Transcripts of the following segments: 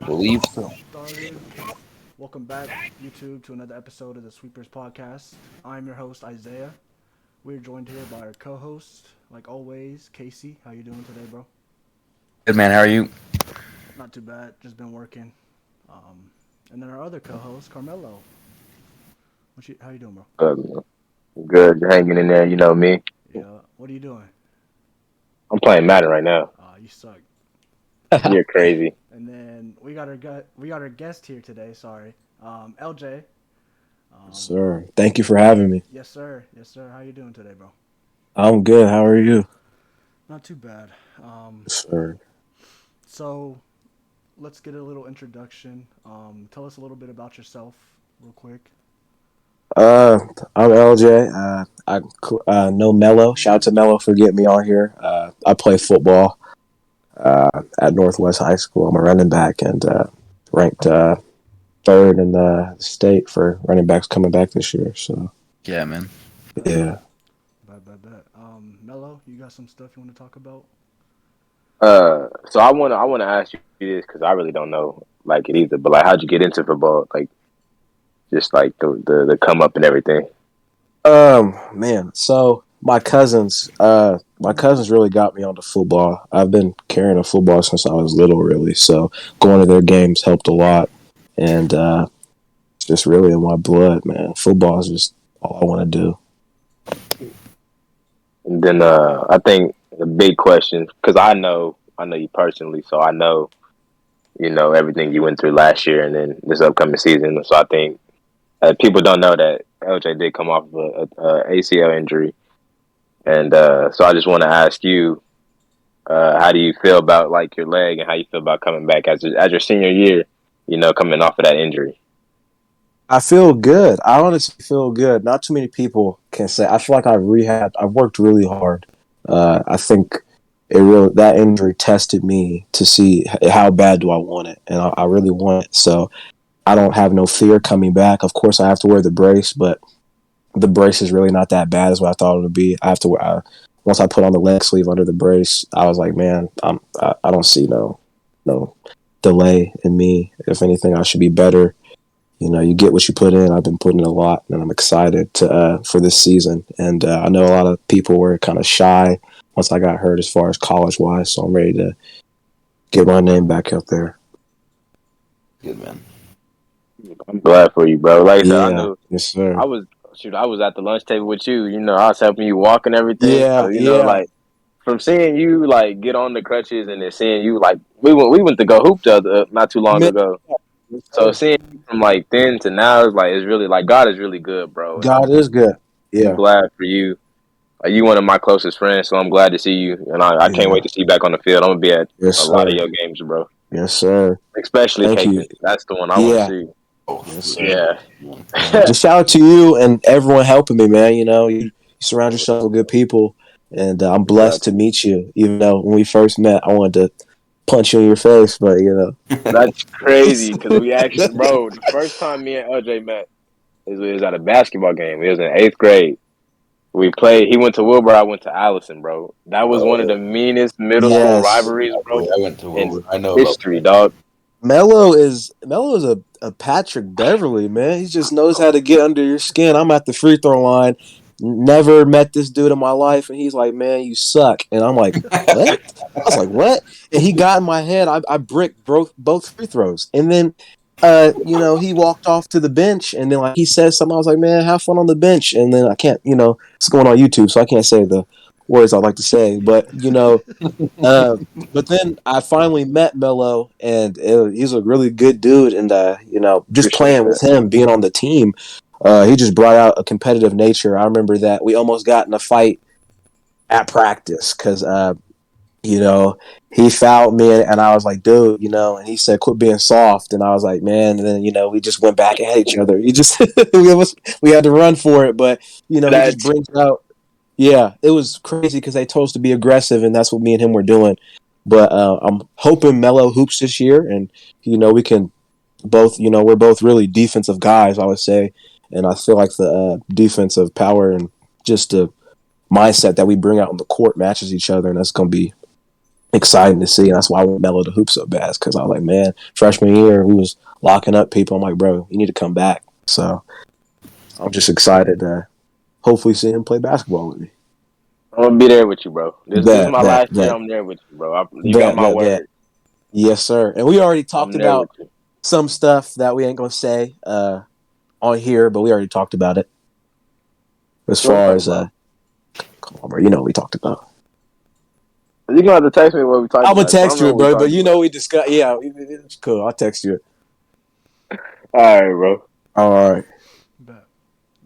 Believe so. Started. Welcome back, YouTube, to another episode of the Sweepers Podcast. I'm your host, Isaiah. We're joined here by our co-host, like always, Casey. How you doing today, bro? Good man, how are you? Not too bad. Just been working. Um, and then our other co-host, Carmelo. How you doing, bro? Good, good, hanging in there. You know me. Yeah. What are you doing? I'm playing Madden right now. You suck. You're crazy. And then we got our guest here today. Sorry, LJ. Um, Sir, thank you for having me. yes, sir. Yes, sir. How you doing today, bro? I'm good. How are you? Not too bad. Sir. So let's get a little introduction. Tell us a little bit about yourself, real quick. Uh, I'm LJ. I know Mello. Shout out to Mello for getting me on here. I play football at Northwest High School. I'm a running back and ranked third in the state for running backs coming back this year. So Yeah, man. yeah. Bet. Mello, you got some stuff you want to talk about? So I wanna ask you this because I really don't know like it either. But like, how'd you get into football? Like, just like the come up and everything. Man. So my cousins really got me onto football. I've been carrying a football since I was little, really. So going to their games helped a lot, and it's just really in my blood, man. Football is just all I want to do. And then I think the big question because I know you personally, so I know everything you went through last year and then this upcoming season. So I think people don't know that LJ did come off of a ACL injury, and so I just want to ask you. How do you feel about like your leg, and how you feel about coming back as your senior year? Coming off of that injury. I feel good. I honestly feel good. Not too many people can say. I feel like I've worked really hard. I think that injury tested me to see how bad do I want it, and I really want it. So I don't have no fear coming back. Of course, I have to wear the brace, but the brace is really not that bad as what I thought it would be. I have to wear. Once I put on the leg sleeve under the brace, I was like, man, I don't see no delay in me. If anything, I should be better. You get what you put in. I've been putting in a lot, and I'm excited to for this season. And I know a lot of people were kind of shy once I got hurt as far as college wise, so I'm ready to get my name back up there. Good man. I'm glad for you, bro. Like I said, I Yeah, knew yes sir. I was at the lunch table with you. I was helping you walk and everything. Yeah, So yeah. like from seeing you like get on the crutches and then seeing you like we went to go hoop the other not too long Man, ago. yes, So sir. seeing you from like then to now is like it's really like God is really good, bro. And God is good. I'm Yeah, glad for you. You one of my closest friends, so I'm glad to see you, and I can't yeah. wait to see you back on the field. I'm gonna be at Yes a lot of sir. your games, bro. Yes sir. Especially Thank you. Cape. That's the one I want to Yeah. see. Oh, Yes for sir. Yeah. sure. Yeah. Just shout out to you and everyone helping me, man. You surround yourself with good people, and I'm blessed to Exactly. meet you. Even though when we first met, I wanted to punch you in your face, but That's crazy because we actually, bro, the first time me and LJ met is we was at a basketball game. We was in eighth grade. We played. He went to Wilbur. I went to Allison, bro. That was one of the Oh, meanest middle school yes, rivalries, bro, I went to in Wilbur. I know about history, that. dog. Mello is a Patrick Beverly, man. He just knows how to get under your skin. I'm at the free throw line. Never met this dude in my life, and he's like, "Man, you suck." And I'm like, "What?" I was like, "What?" And he got in my head. I bricked both free throws, and then, he walked off to the bench, and then like he said something. I was like, "Man, have fun on the bench." And then I can't, it's going on YouTube, so I can't say the words I'd like to say, but uh, but then I finally met Mello, and he's a really good dude. And just Appreciate playing that. with him, being on the team, he just brought out a competitive nature. I remember that we almost got in a fight at practice because you know he fouled me, and I was like, dude, and he said, quit being soft, and I was like, man. And then we just went back at each other. He just we had to run for it, but he just That's brings out. Yeah, it was crazy because they told us to be aggressive, and that's what me and him were doing. But I'm hoping Mello hoops this year, and we can both. We're both really defensive guys, I would say, and I feel like the defensive power and just the mindset that we bring out on the court matches each other, and that's gonna be exciting to see. And that's why I want Melo to hoop so bad, because I was like, man, freshman year, we was locking up people. I'm like, bro, you need to come back. So I'm just excited to hopefully see him play basketball with me. I'm gonna be there with you, bro. This is Bet, my bet, last year. bet, I'm there with you, bro. You got bet, my bet, bet. word. Yes, sir. And we already talked I'm there with about you. some stuff that we ain't gonna say on here, but we already talked about it. As What we far talking as about? come on, bro, you know what we talked about. You gonna have to text me what we talked I'm gonna about. 'Cause I text don't know you, what we bro. But talked you know about. we discussed. Yeah, it's cool. I'll text you. All right, bro. All right. But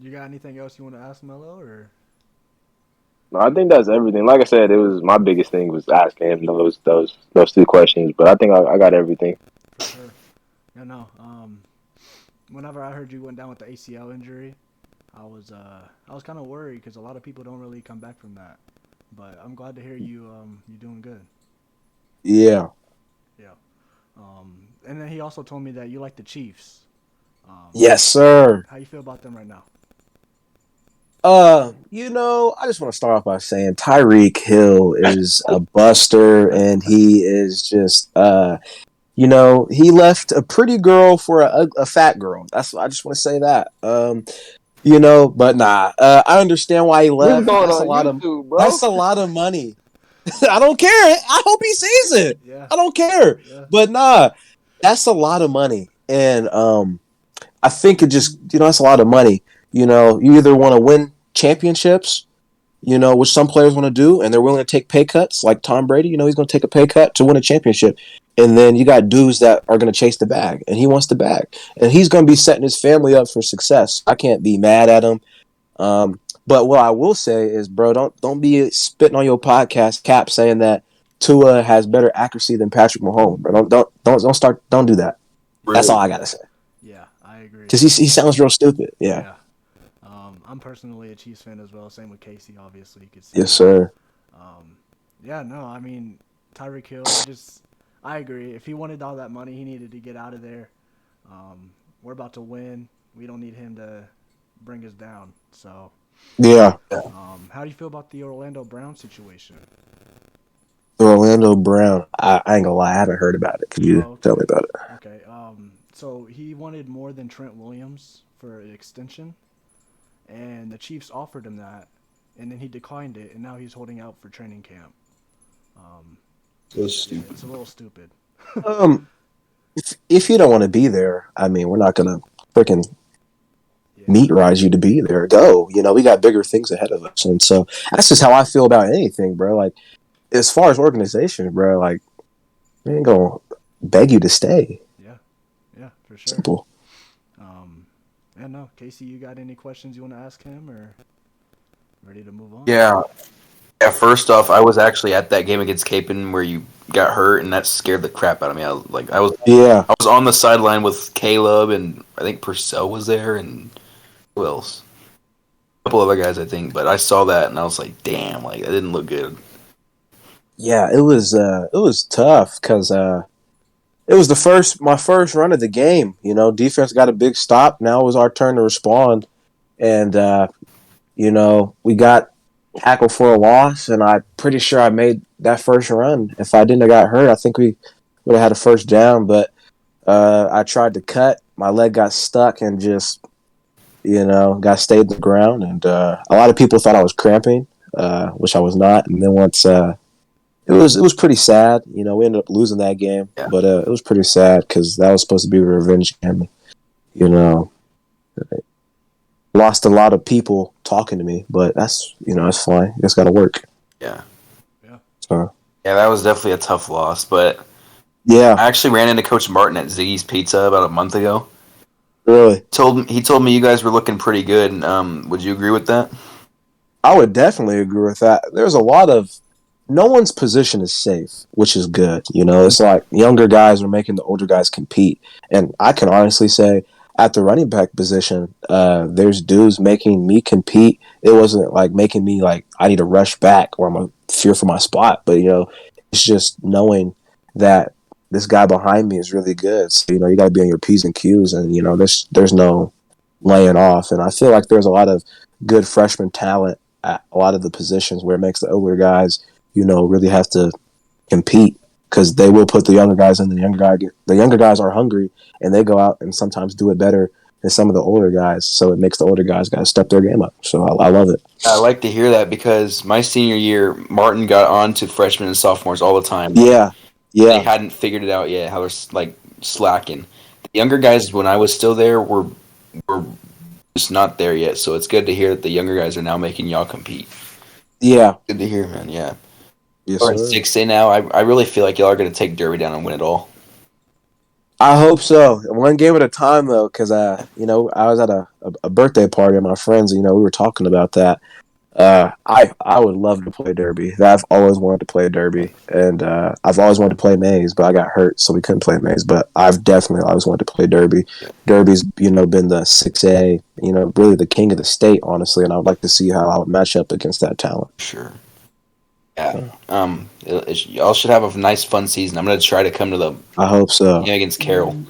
you got anything else you want to ask Melo or? No, I think that's everything. Like I said, it was my biggest thing was asking him those two questions. But I think I got everything. For sure. Yeah, no. Whenever I heard you went down with the ACL injury, I was kind of worried because a lot of people don't really come back from that. But I'm glad to hear you doing good. Yeah. Yeah. And then he also told me that you like the Chiefs. Yes, sir. How you feel about them right now? I just want to start off by saying Tyreek Hill is a buster, and he is just he left a pretty girl for a fat girl. I just want to say that. But nah. I understand why he This is left. going on YouTube, bro. That's a lot of money. I don't care. I hope he sees it. Yeah. I don't care. Yeah. But nah, that's a lot of money. And I think it just that's a lot of money. You either want to win championships, which some players want to do, and they're willing to take pay cuts, like Tom Brady. He's going to take a pay cut to win a championship. And then you got dudes that are going to chase the bag, and he wants the bag, and he's going to be setting his family up for success. I can't be mad at him. But what I will say is, bro, don't be spitting on your podcast cap saying that Tua has better accuracy than Patrick Mahomes. Bro. Don't do that. That's all I gotta say. Yeah, I agree. Because he sounds real stupid. Yeah. Yeah. I'm personally a Chiefs fan as well. Same with Casey, obviously. You could see. Yes, sir. Yeah, no, I mean, Tyreek Hill, I agree. If he wanted all that money, he needed to get out of there. We're about to win. We don't need him to bring us down. So, Yeah. how do you feel about the Orlando Brown situation? Orlando Brown. I ain't gonna lie, I haven't heard about it. Could you tell me about it? Okay. So he wanted more than Trent Williams for an extension, and the Chiefs offered him that, and then he declined it, and now he's holding out for training camp. So stupid. It's a little stupid. If you don't want to be there, I mean, we're not gonna freaking meat rise you to be there. Go. We got bigger things ahead of us, and so that's just how I feel about anything, bro. Like, as far as organization, bro, like, they ain't gonna beg you to stay. Yeah, for sure. Simple. Yeah, no, Casey, you got any questions you want to ask him, or ready to move on? Yeah. Yeah, first off, I was actually at that game against Capon where you got hurt, and that scared the crap out of me. I was on the sideline with Caleb, and I think Purcell was there, and who else? A couple other guys, I think. But I saw that, and I was like, damn, like that didn't look good. Yeah, it was tough because it was my first run of the game. Defense got a big stop. Now it was our turn to respond, and we got tackled for a loss, and I'm pretty sure I made that first run. If I didn't have got hurt, I think we would have had a first down. But I tried to cut. My leg got stuck and just, got stayed in the ground. And a lot of people thought I was cramping, which I was not. And then once it was pretty sad. We ended up losing that game, Yeah. but it was pretty sad because that was supposed to be a revenge game. Lost a lot of people talking to me, but that's it's fine. Just got to work. Yeah. So Yeah, that was definitely a tough loss, but yeah, I actually ran into Coach Martin at Ziggy's Pizza about a month ago. really. He told me you guys were looking pretty good. Would you agree with that? I would definitely agree with that. There's a lot of no one's position is safe, which is good. It's like younger guys are making the older guys compete, and I can honestly say at the running back position, there's dudes making me compete. It wasn't like making me like I need to rush back or I'm a fear for my spot, but it's just knowing that this guy behind me is really good. So you got to be on your P's and Q's, and there's no laying off. And I feel like there's a lot of good freshman talent at a lot of the positions where it makes the older guys, really have to compete because they will put the younger guys in. The younger guys are hungry, and they go out and sometimes do it better than some of the older guys. So it makes the older guys got to step their game up. So I love it. I like to hear that because my senior year, Martin got on to freshmen and sophomores all the time. Yeah, They yeah, hadn't figured it out yet how they're like slacking. The younger guys, when I was still there, were just not there yet. So it's good to hear that the younger guys are now making y'all compete. yeah. Good to hear, man. Yeah. Yes, We're in sir. 6A now. I really feel like y'all are going to take Derby down and win it all. I hope so. One game at a time, though, because I was at a birthday party of my friends. We were talking about that. I would love to play Derby. I've always wanted to play Derby, and I've always wanted to play Maze, but I got hurt, so we couldn't play Maze. But I've definitely always wanted to play Derby. Derby's been the 6A, really the king of the state, honestly, and I would like to see how I would match up against that talent. Sure. Yeah. Y'all should have a nice, fun season. I'm going to try to come to the I hope so. game against Carroll.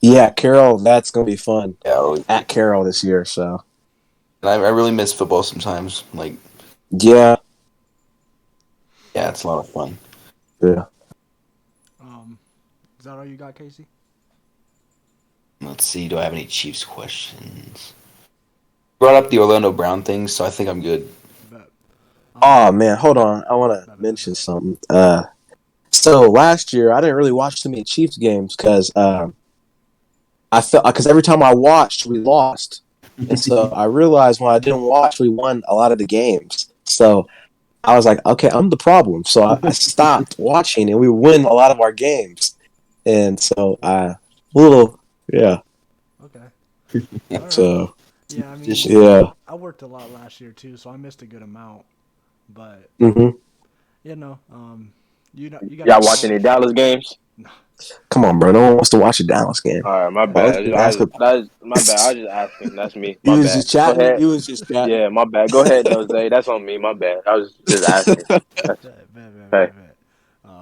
Yeah, Carroll, that's gonna be fun. Yeah. At Carroll this year, so. And I really miss football sometimes. Like, Yeah. yeah, it's a lot of fun. Yeah. Is that all you got, Casey? Let's see. Do I have any Chiefs questions? Brought up the Orlando Brown thing, so I think I'm good. But, Oh man, hold on. I want to mention something. So last year I didn't really watch too many Chiefs games because I felt because every time I watched we lost, and so I realized when I didn't watch we won a lot of the games. So I was like, okay, I'm the problem. So I stopped watching, and we win a lot of our games. And so yeah. Okay. All So right. Yeah, I mean, yeah. I worked a lot last year too, so I missed a good amount. But Mm-hmm. you got Y'all watch any Dallas games? Come on, bro. No one wants to watch a Dallas game. All right, my bad. My bad. I was just asking. That's me. My You was bad. just chatting. Go ahead. You was just chatting. Yeah, my bad. Go ahead, Dose. That's on me. My bad. I was just asking. Hey.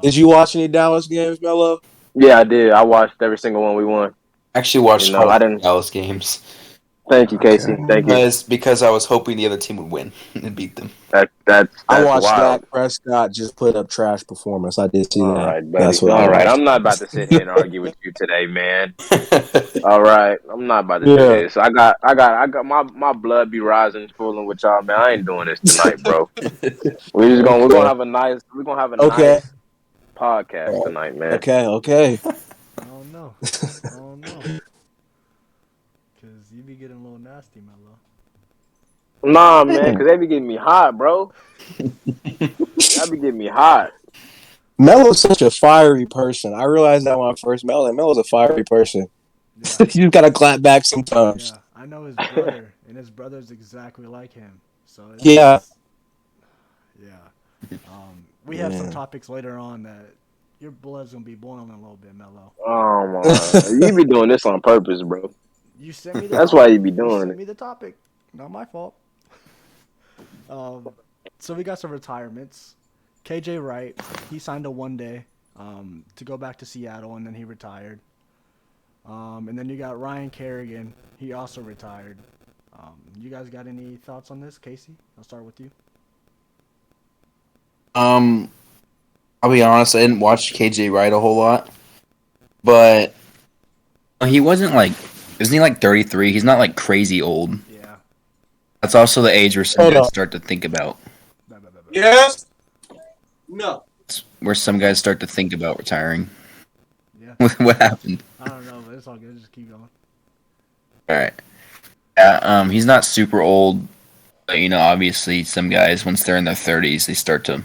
Did you watch any Dallas games, Mello? Yeah, I did. I watched every single one we won. Actually watched all I the didn't. Dallas games. Thank you, Casey. Okay. Thank you. Because I was hoping the other team would win and beat them. That's I watched wild. Dak Prescott just put up trash performance. I did see All that. right, buddy. That's what All I right. watched. I'm not about to sit here and argue with you today, man. All right. I'm not about to do this. I got my blood be rising, fooling with y'all, man. I ain't doing this tonight, bro. We're gonna have a nice nice podcast tonight, man. Okay. I don't know. Because you be getting a little nasty, Mello. Nah, man, because they be getting me hot, bro. Y'all be getting me hot. Melo's such a fiery person. I realized that when I first met him. Melo's a fiery person. Yeah. You gotta clap back sometimes. Yeah, I know his brother, and his brother's exactly like him. So it's, Yeah. Yeah. We have some topics later on that your blood's gonna be boiling a little bit, Mello. Oh my! You be doing this on purpose, bro. You sent me the That's topic. why you be doing You sent it. me the topic. Not my fault. So we got some retirements. KJ Wright, he signed a 1-day to go back to Seattle, and then he retired. And then you got Ryan Kerrigan. He also retired. You guys got any thoughts on this, Casey? I'll start with you. I'll be honest, I didn't watch KJ Wright a whole lot, but he wasn't isn't he like 33? He's not like crazy old. Yeah. That's also the age where some guys start to think about. Yes. No. Where some guys start to think about retiring. Yeah. What happened? I don't know, but it's all good. Just keep going. All right. Yeah. He's not super old, but obviously some guys once they're in their 30s they start to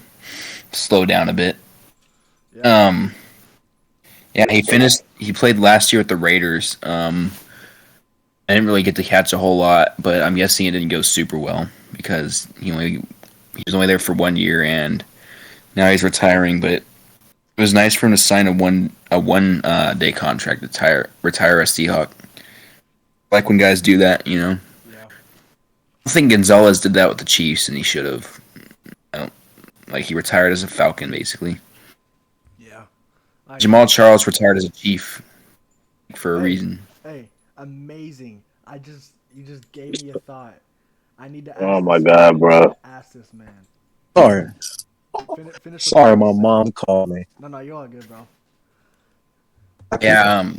slow down a bit. Yeah. Yeah, he played last year with the Raiders. I didn't really get to catch a whole lot, but I'm guessing it didn't go super well because he was only there for 1 year and now he's retiring, but it was nice for him to sign a one day contract to retire a Seahawk. I like when guys do that, Yeah. I think Gonzalez did that with the Chiefs and he should have. He retired as a Falcon basically. Yeah. Jamal Charles retired as a Chief for a reason. Hey, amazing. You just gave me a thought. I need to ask Oh my God, bro. Ask this man. Sorry. Finish what Sorry, you my said. mom called me. No, you're all good, bro. Yeah,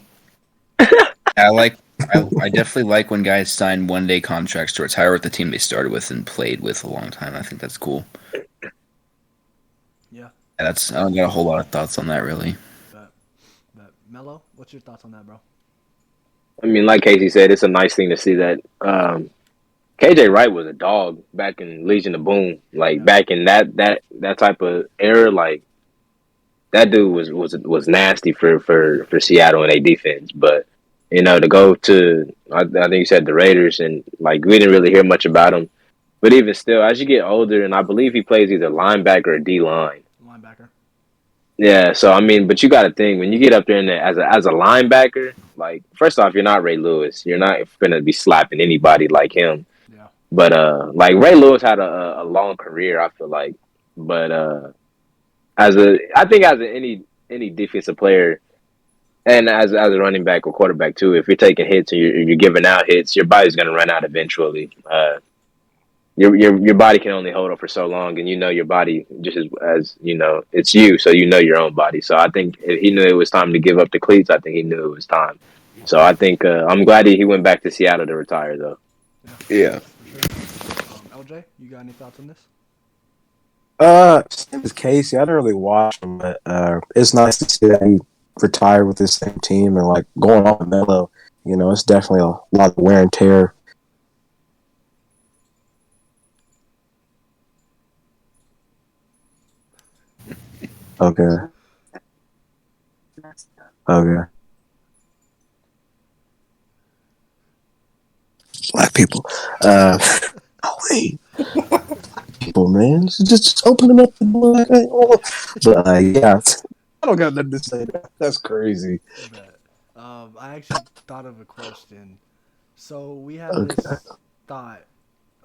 I definitely like when guys sign 1-day contracts to retire with the team they started with and played with a long time. I think that's cool. Yeah. I don't got a whole lot of thoughts on that really. But Mello, what's your thoughts on that, bro? I mean, like Casey said, it's a nice thing to see that KJ Wright was a dog back in Legion of Boom. Like Yeah. back in that type of era, like that dude was nasty for Seattle and a defense. But to go to I think you said the Raiders, and like we didn't really hear much about him. But even still, as you get older, and I believe he plays either linebacker or D line. Linebacker. Yeah, so I mean, but you got to think when you get up there and as a linebacker, like first off, you're not Ray Lewis. You're not gonna be slapping anybody like him. Yeah. But like Ray Lewis had a long career, I feel like. But I think as any defensive player, and as a running back or quarterback too, if you're taking hits and you're giving out hits, your body's gonna run out eventually. Your body can only hold up for so long, and your body just as it's you, so your own body. So I think if he knew it was time to give up the cleats, I think he knew it was time. So I think I'm glad he went back to Seattle to retire, though. Yeah. For sure. LJ, you got any thoughts on this? Same as Casey. I didn't really watch him, but it's nice to see that he retired with the same team and like going off of Melo. It's definitely a lot of wear and tear. Okay. Black people. Wait. People, man. Just opening up the door. But yeah, I don't got nothing to say. That's crazy. But, I actually thought of a question. So we had Okay. this thought.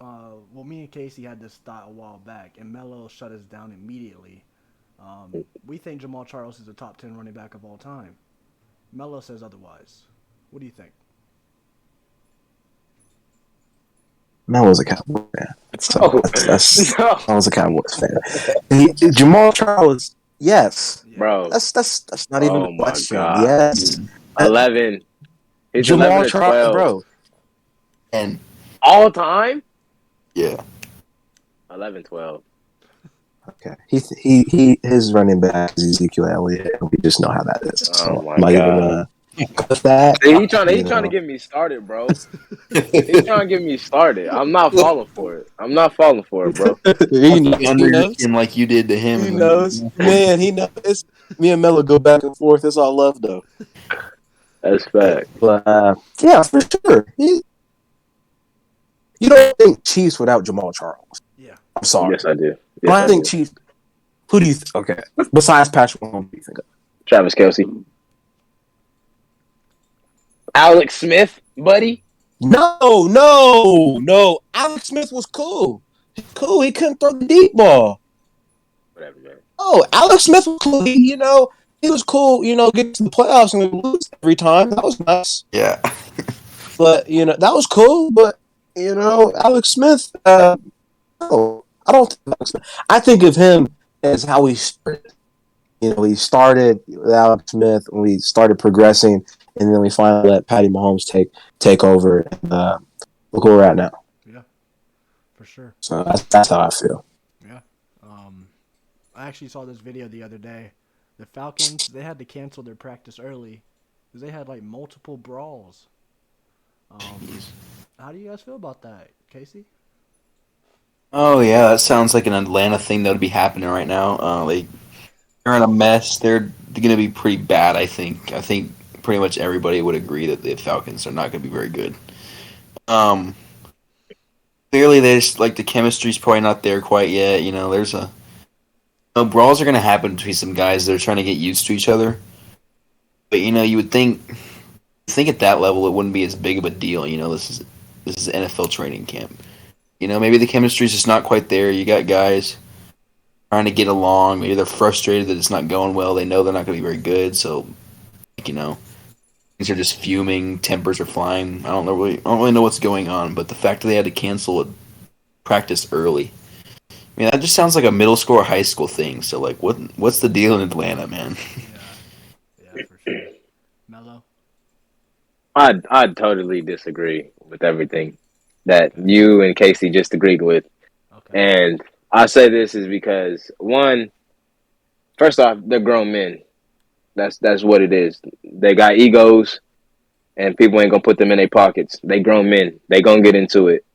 Me and Casey had this thought a while back, and Mello shut us down immediately. We think Jamal Charles is a top 10 running back of all time. Mello says otherwise. What do you think? Mel was a Cowboys fan. So Oh, that's no. I was a Cowboys fan. Jamal Charles, yes. Yeah. Bro. That's not even Oh a my question. God. Yes. 11. He's Jamal 11 to Charles, 12. bro. And All time? yeah. 11, 12. Okay. His running back is Ezekiel Elliott. We just know how that is. Oh So my I'm not even God. gonna cut that. See, he trying to get me started, bro. He's trying to get me started. I'm not falling for it. Bro. he knows. Under your skin like you did to him. He knows. Man, he knows. It's, me and Melo go back and forth. It's all love, though. That's fact. But yeah, for sure. You don't think Chiefs without Jamal Charles? Yeah. I'm sorry. Yes, I do. When I think Chiefs, who do you think? Okay, besides Patrick Mahomes, who do you think of? Travis Kelce. Alex Smith, buddy. No. Alex Smith was cool. He couldn't throw the deep ball. Whatever, man. Oh, Alex Smith was cool. He was cool. Get to the playoffs and lose every time. That was nice. Yeah. But that was cool. But Alex Smith. No, I don't think Alex Smith. I think of him as how he started. He started with Alex Smith when we started progressing, and then we finally let Patty Mahomes take over. And look where we're at now. Yeah. For sure. So that's how I feel. Yeah. I actually saw this video the other day. The Falcons, they had to cancel their practice early because they had like multiple brawls. How do you guys feel about that, Casey? Oh yeah, that sounds like an Atlanta thing that would be happening right now. They're in a mess. They're gonna be pretty bad. I think pretty much everybody would agree that the Falcons are not gonna be very good. Clearly, there's like the chemistry's probably not there quite yet. There's brawls are gonna happen between some guys that are trying to get used to each other. But you would think at that level it wouldn't be as big of a deal. This is NFL training camp. Maybe the chemistry's just not quite there. You got guys trying to get along. Maybe they're frustrated that it's not going well. They know they're not going to be very good. So, things are just fuming. Tempers are flying. I don't really know what's going on. But the fact that they had to cancel practice early, I mean, that just sounds like a middle school or high school thing. So, like, what's the deal in Atlanta, man? Yeah, yeah, for sure. Mello. I'd totally disagree with everything that Okay. you and Casey just agreed with. Okay. And I say this is because one, first off, they're grown men. That's what it is. They got egos, and people ain't gonna put them in their pockets. They grown men. They gonna get into it.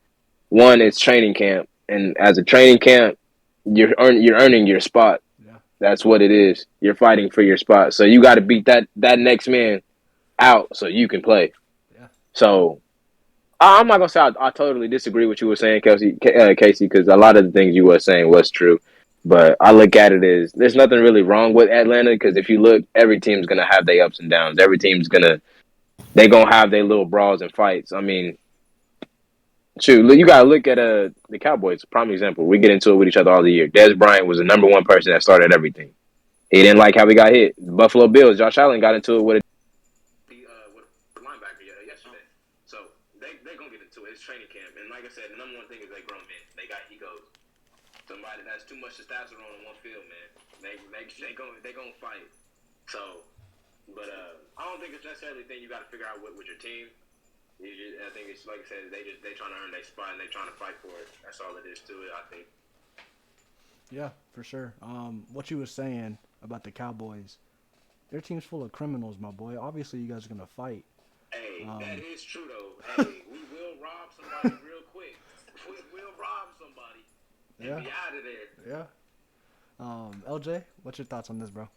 One, it's training camp, and as a training camp, you're earning your spot. Yeah. That's what it is. You're fighting for your spot. So you got to beat that next man out so you can play. Yeah. So I'm not gonna say I totally disagree with you were saying, Casey, because a lot of the things you were saying was true. But I look at it as there's nothing really wrong with Atlanta because if you look, every team's gonna have their ups and downs. Every team's gonna have their little brawls and fights. I mean, shoot, you gotta look at the Cowboys. Prime example. We get into it with each other all the year. Dez Bryant was the number one person that started everything. He didn't like how we got hit. Buffalo Bills. Josh Allen got into it with a linebacker yesterday. So they're gonna get into it. It's training camp, and like I said, the number one thing is they grown men. They got egos. Somebody that's too much testosterone on one field, man. They gonna fight. So, but I don't think it's necessarily a thing you got to figure out with your team. I think it's like I said, they trying to earn their spot and they trying to fight for it. That's all it is to it. I think. Yeah, for sure. What you were saying about the Cowboys, their team's full of criminals, my boy. Obviously, you guys are gonna fight. Hey, that is true though. Hey, we will rob somebody real quick. We will rob somebody and be out of there. Yeah. LJ, what's your thoughts on this, bro?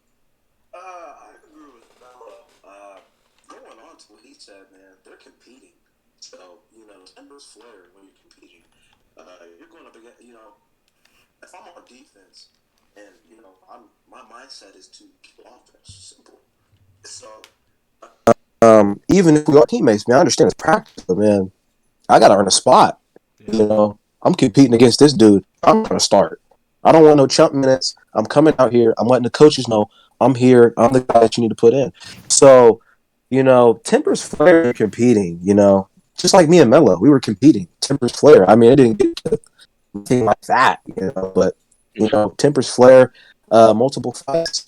I agree with Mello. Going on to what he said, man, they're competing. So, timbers flare when you're competing. You're going up against, if I'm on defense and, my mindset is to kill offense. Simple. So, Even if we are teammates, man, I understand it's practice, but man, I gotta earn a spot. Yeah. I'm competing against this dude. I'm gonna start. I don't want no chump minutes. I'm coming out here. I'm letting the coaches know I'm here. I'm the guy that you need to put in. So, tempers flare competing. Just like me and Melo, we were competing. Tempers flare. I mean, it didn't get to anything like that, but tempers flare. Multiple fights.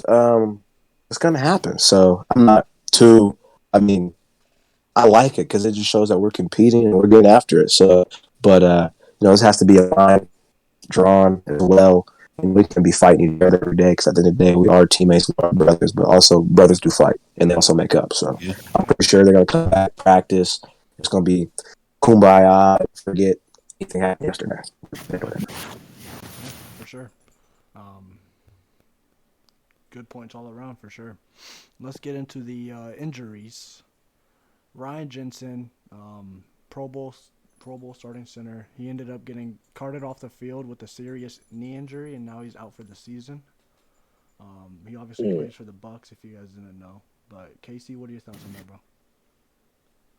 It's gonna happen. So I'm not too. I mean, I like it because it just shows that we're competing and we're getting after it. So, but this has to be a line drawn as well, and we can be fighting each other every day because at the end of the day, we are teammates, we are brothers, but also brothers do fight and they also make up. So, Yeah. I'm pretty sure they're gonna come back, practice. It's gonna be kumbaya. Forget anything happened yesterday. For sure. Um, Good points all around for sure. Let's get into the injuries. Ryan Jensen, Pro Bowl starting center. He ended up getting carted off the field with a serious knee injury, and now he's out for the season. He obviously plays for the Bucks, if you guys didn't know. But Casey, what are your thoughts on that, bro?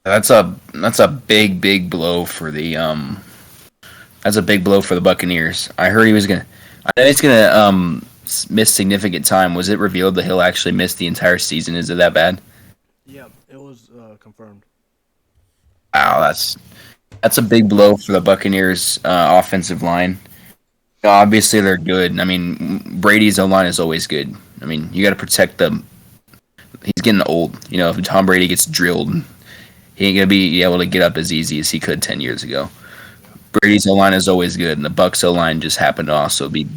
That's a big blow for the That's a big blow for the Buccaneers. I heard he was gonna. I know he's gonna miss significant time. Was it revealed that he'll actually miss the entire season? Is it that bad? Yeah, it was confirmed. Wow, that's a big blow for the Buccaneers offensive line. Obviously, they're good. I mean, Brady's O line is always good. I mean, you got to protect them. He's getting old. If Tom Brady gets drilled, he ain't gonna be able to get up as easy as he could 10 years ago. Brady's O line is always good, and the Bucks O line just happened to also be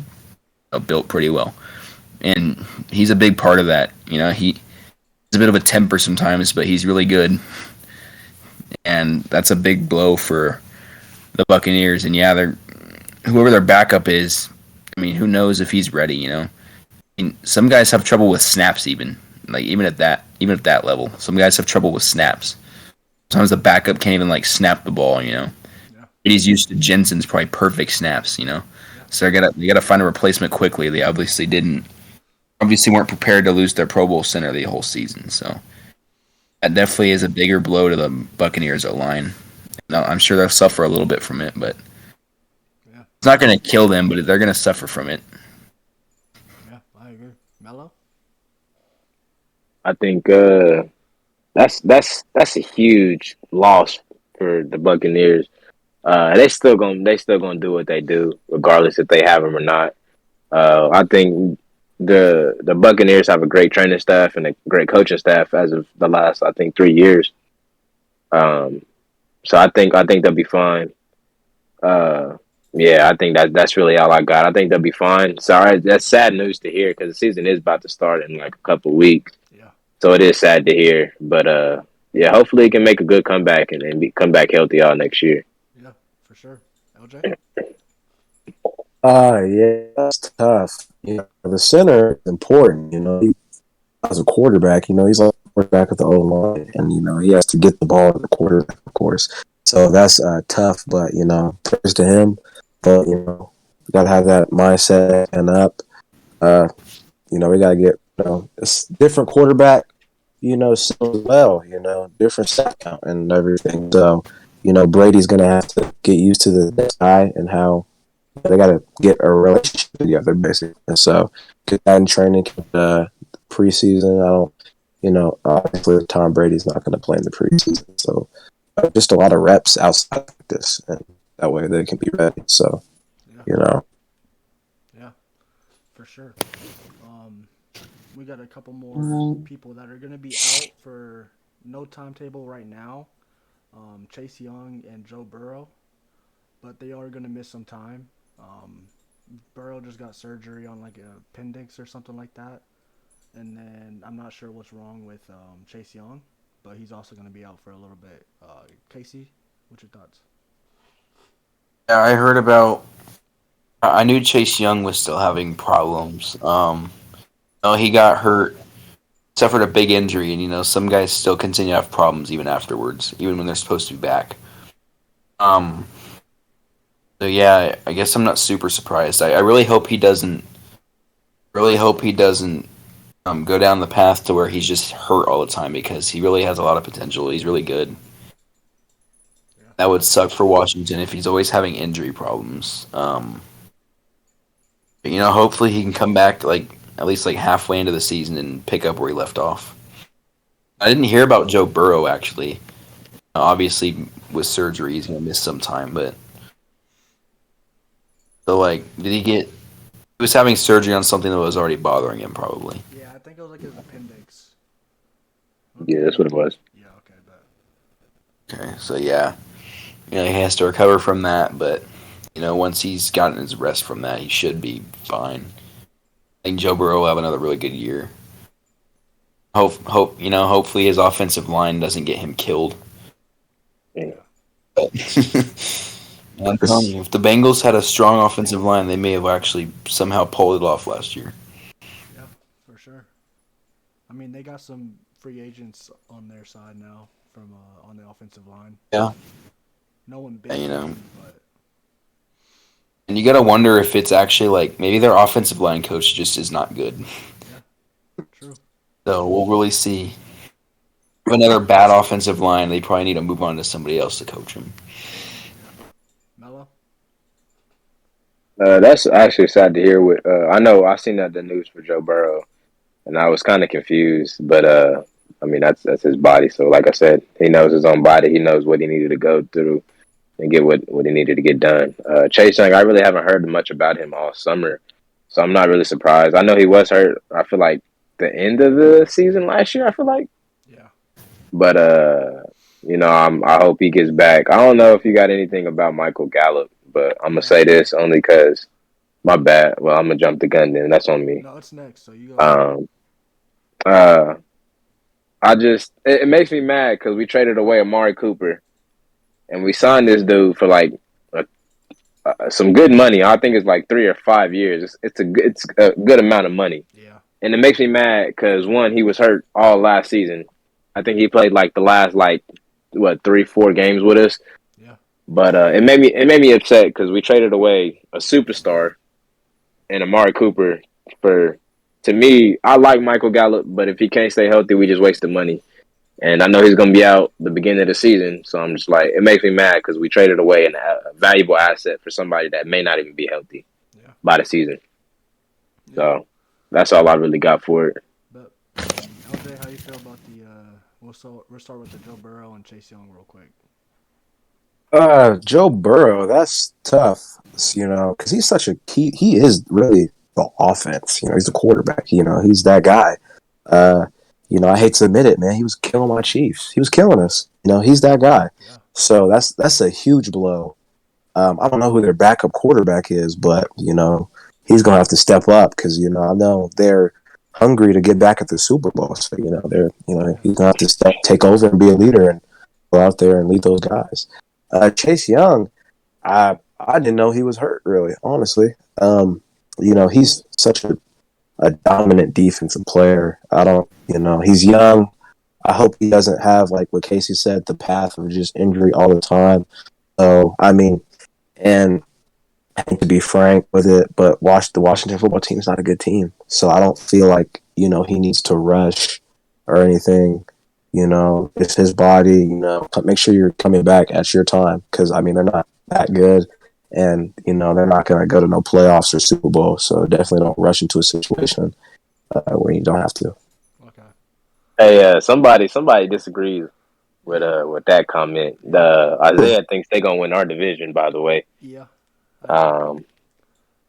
built pretty well. And he's a big part of that. He's a bit of a temper sometimes, but he's really good. And that's a big blow for the Buccaneers. And yeah, whoever their backup is, I mean, who knows if he's ready? I mean, some guys have trouble with snaps, even at that level. Some guys have trouble with snaps. Sometimes the backup can't even snap the ball. Yeah. He's used to Jensen's probably perfect snaps. Yeah. So they gotta find a replacement quickly. They obviously weren't prepared to lose their Pro Bowl center the whole season. So that definitely is a bigger blow to the Buccaneers O line. I'm sure they'll suffer a little bit from it, but it's not going to kill them. But they're going to suffer from it. Yeah, I agree. Mello? I think that's a huge loss for the Buccaneers. They still gonna do what they do, regardless if they have him or not. I think the Buccaneers have a great training staff and a great coaching staff as of the last, I think, 3 years. Um, so I think they'll be fine. Uh, yeah, I think that's really all I got. I think they'll be fine. Sorry, that's sad news to hear because the season is about to start in like a couple of weeks. Yeah. So it is sad to hear, but yeah, hopefully he can make a good comeback and come back healthy all next year. Yeah, for sure. LJ? Yeah, that's tough. The center is important. As a quarterback, he's like a quarterback of the O line, and he has to get the ball to the quarterback, of course. So that's tough, but praise to him. But we gotta have that mindset and up. We gotta get a different quarterback. So as well. Different stat count and everything. So Brady's gonna have to get used to the guy and how they gotta get a relationship together, basically. And so get that in training. Preseason, I don't. Obviously Tom Brady's not going to play in the preseason, so just a lot of reps outside of this, and that way they can be ready. So, Yeah, yeah, for sure. We got a couple more people that are going to be out for no timetable right now. Chase Young and Joe Burrow, but they are going to miss some time. Um, Burrow just got surgery on like a appendix or something like that. And then I'm not sure what's wrong with Chase Young, but he's also going to be out for a little bit. Casey, what's your thoughts? Yeah, I heard about. I knew Chase Young was still having problems. No, he got hurt, suffered a big injury, and some guys still continue to have problems even afterwards, even when they're supposed to be back. Um, so yeah, I guess I'm not super surprised. I really hope he doesn't. Really hope he doesn't go down the path to where he's just hurt all the time because he really has a lot of potential. He's really good. Yeah. That would suck for Washington if he's always having injury problems. But, hopefully he can come back like at least like halfway into the season and pick up where he left off. I didn't hear about Joe Burrow actually. Obviously, with surgery, he's gonna miss some time. But so like, did he get? He was having surgery on something that was already bothering him, probably. Yeah, I think it was like his appendix. Yeah, that's what it was. Yeah, okay, but Okay, so yeah, he has to recover from that. But once he's gotten his rest from that, he should be fine. I think Joe Burrow will have another really good year. Hopefully his offensive line doesn't get him killed. Yeah. I'm telling you, if the Bengals had a strong offensive line, they may have actually somehow pulled it off last year. yeah, for sure. I mean, they got some free agents on their side now from on the offensive line. Yeah. No one big, but And you gotta wonder if it's actually like maybe their offensive line coach just is not good. yeah, true. So we'll really see. If another bad offensive line, they probably need to move on to somebody else to coach them. Mello? That's actually sad to hear. I know I seen the news for Joe Burrow, and I was kind of confused. But I mean that's his body. So like I said, he knows his own body. He knows what he needed to go through and get what he needed to get done. Chase Young, I really haven't heard much about him all summer, so I'm not really surprised. I know he was hurt. I feel like the end of the season last year. I feel like, Yeah. but I hope he gets back. I don't know if you got anything about Michael Gallup, but I'm gonna say this only because my bad. Well, I'm gonna jump the gun then. That's on me. No, it's next, so you go. Uh, it makes me mad because we traded away Amari Cooper and we signed this dude for like some good money. I think it's like 3 or 5 years. It's a good amount of money. Yeah. And it makes me mad because one, he was hurt all last season. I think he played like the last 3-4 games with us. Yeah. But it made me upset because we traded away a superstar and Amari Cooper for. To me, I like Michael Gallup, but if he can't stay healthy, we just wasted money. And I know he's going to be out the beginning of the season, so I'm just like, it makes me mad because we traded away a valuable asset for somebody that may not even be healthy by the season. Yeah. So that's all I really got for it. But LJ, how you feel about the? We'll start with the Joe Burrow and Chase Young real quick. Joe Burrow, that's tough, because he's such he is really the offense. He's the quarterback. He's that guy. Uh, I hate to admit it, man. He was killing my Chiefs. He was killing us. He's that guy. Yeah. So that's a huge blow. I don't know who their backup quarterback is, but he's gonna have to step up because I know they're hungry to get back at the Super Bowl. So he's gonna have to take over and be a leader and go out there and lead those guys. Chase Young, I didn't know he was hurt. Really, honestly, he's such a dominant defensive player. I don't, he's young. I hope he doesn't have, like what Casey said, the path of just injury all the time. So I mean, and I think to be frank with it, but the Washington football team is not a good team. So I don't feel like he needs to rush or anything. It's his body. Make sure you're coming back at your time because they're not that good, and they're not going to go to no playoffs or Super Bowl. So definitely don't rush into a situation where you don't have to. Okay. Hey, somebody disagrees with that comment. Isaiah thinks they're gonna win our division. By the way. Yeah.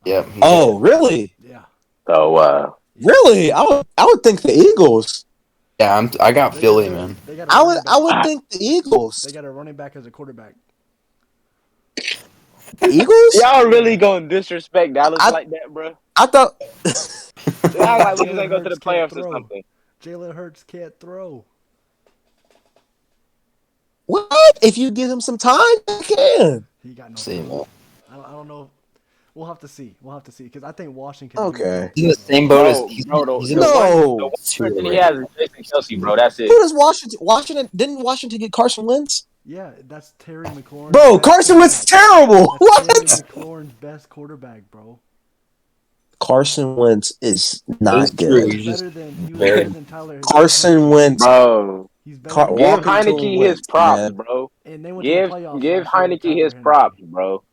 Yeah. Oh, really? Yeah. So. Really? I would think the Eagles. Yeah, I got Philly, man. I would think the Eagles. They got a running back as a quarterback. Eagles? Y'all really gonna disrespect Dallas like that, bro? I thought. Y'all like we just ain't go to the playoffs or something. Jalen Hurts can't throw. What? If you give him some time, he can. He got no. See, man. I don't know. We'll have to see. Because I think Washington. Okay. He's in the same boat as He's he's no. no. The one he has is Jason Kelsey, bro. That's it. Who does Washington? Didn't Washington get Carson Wentz? Yeah, that's Terry McLaurin. Bro, Carson Wentz is terrible. What? Terry McLaurin's best quarterback, bro. Carson Wentz is not good. He's better than Tyler. Carson Wentz, bro. He's better. Give Heineke his props, bro. And they went to the playoffs give last year with Heineke Tyler his Henry. props, bro.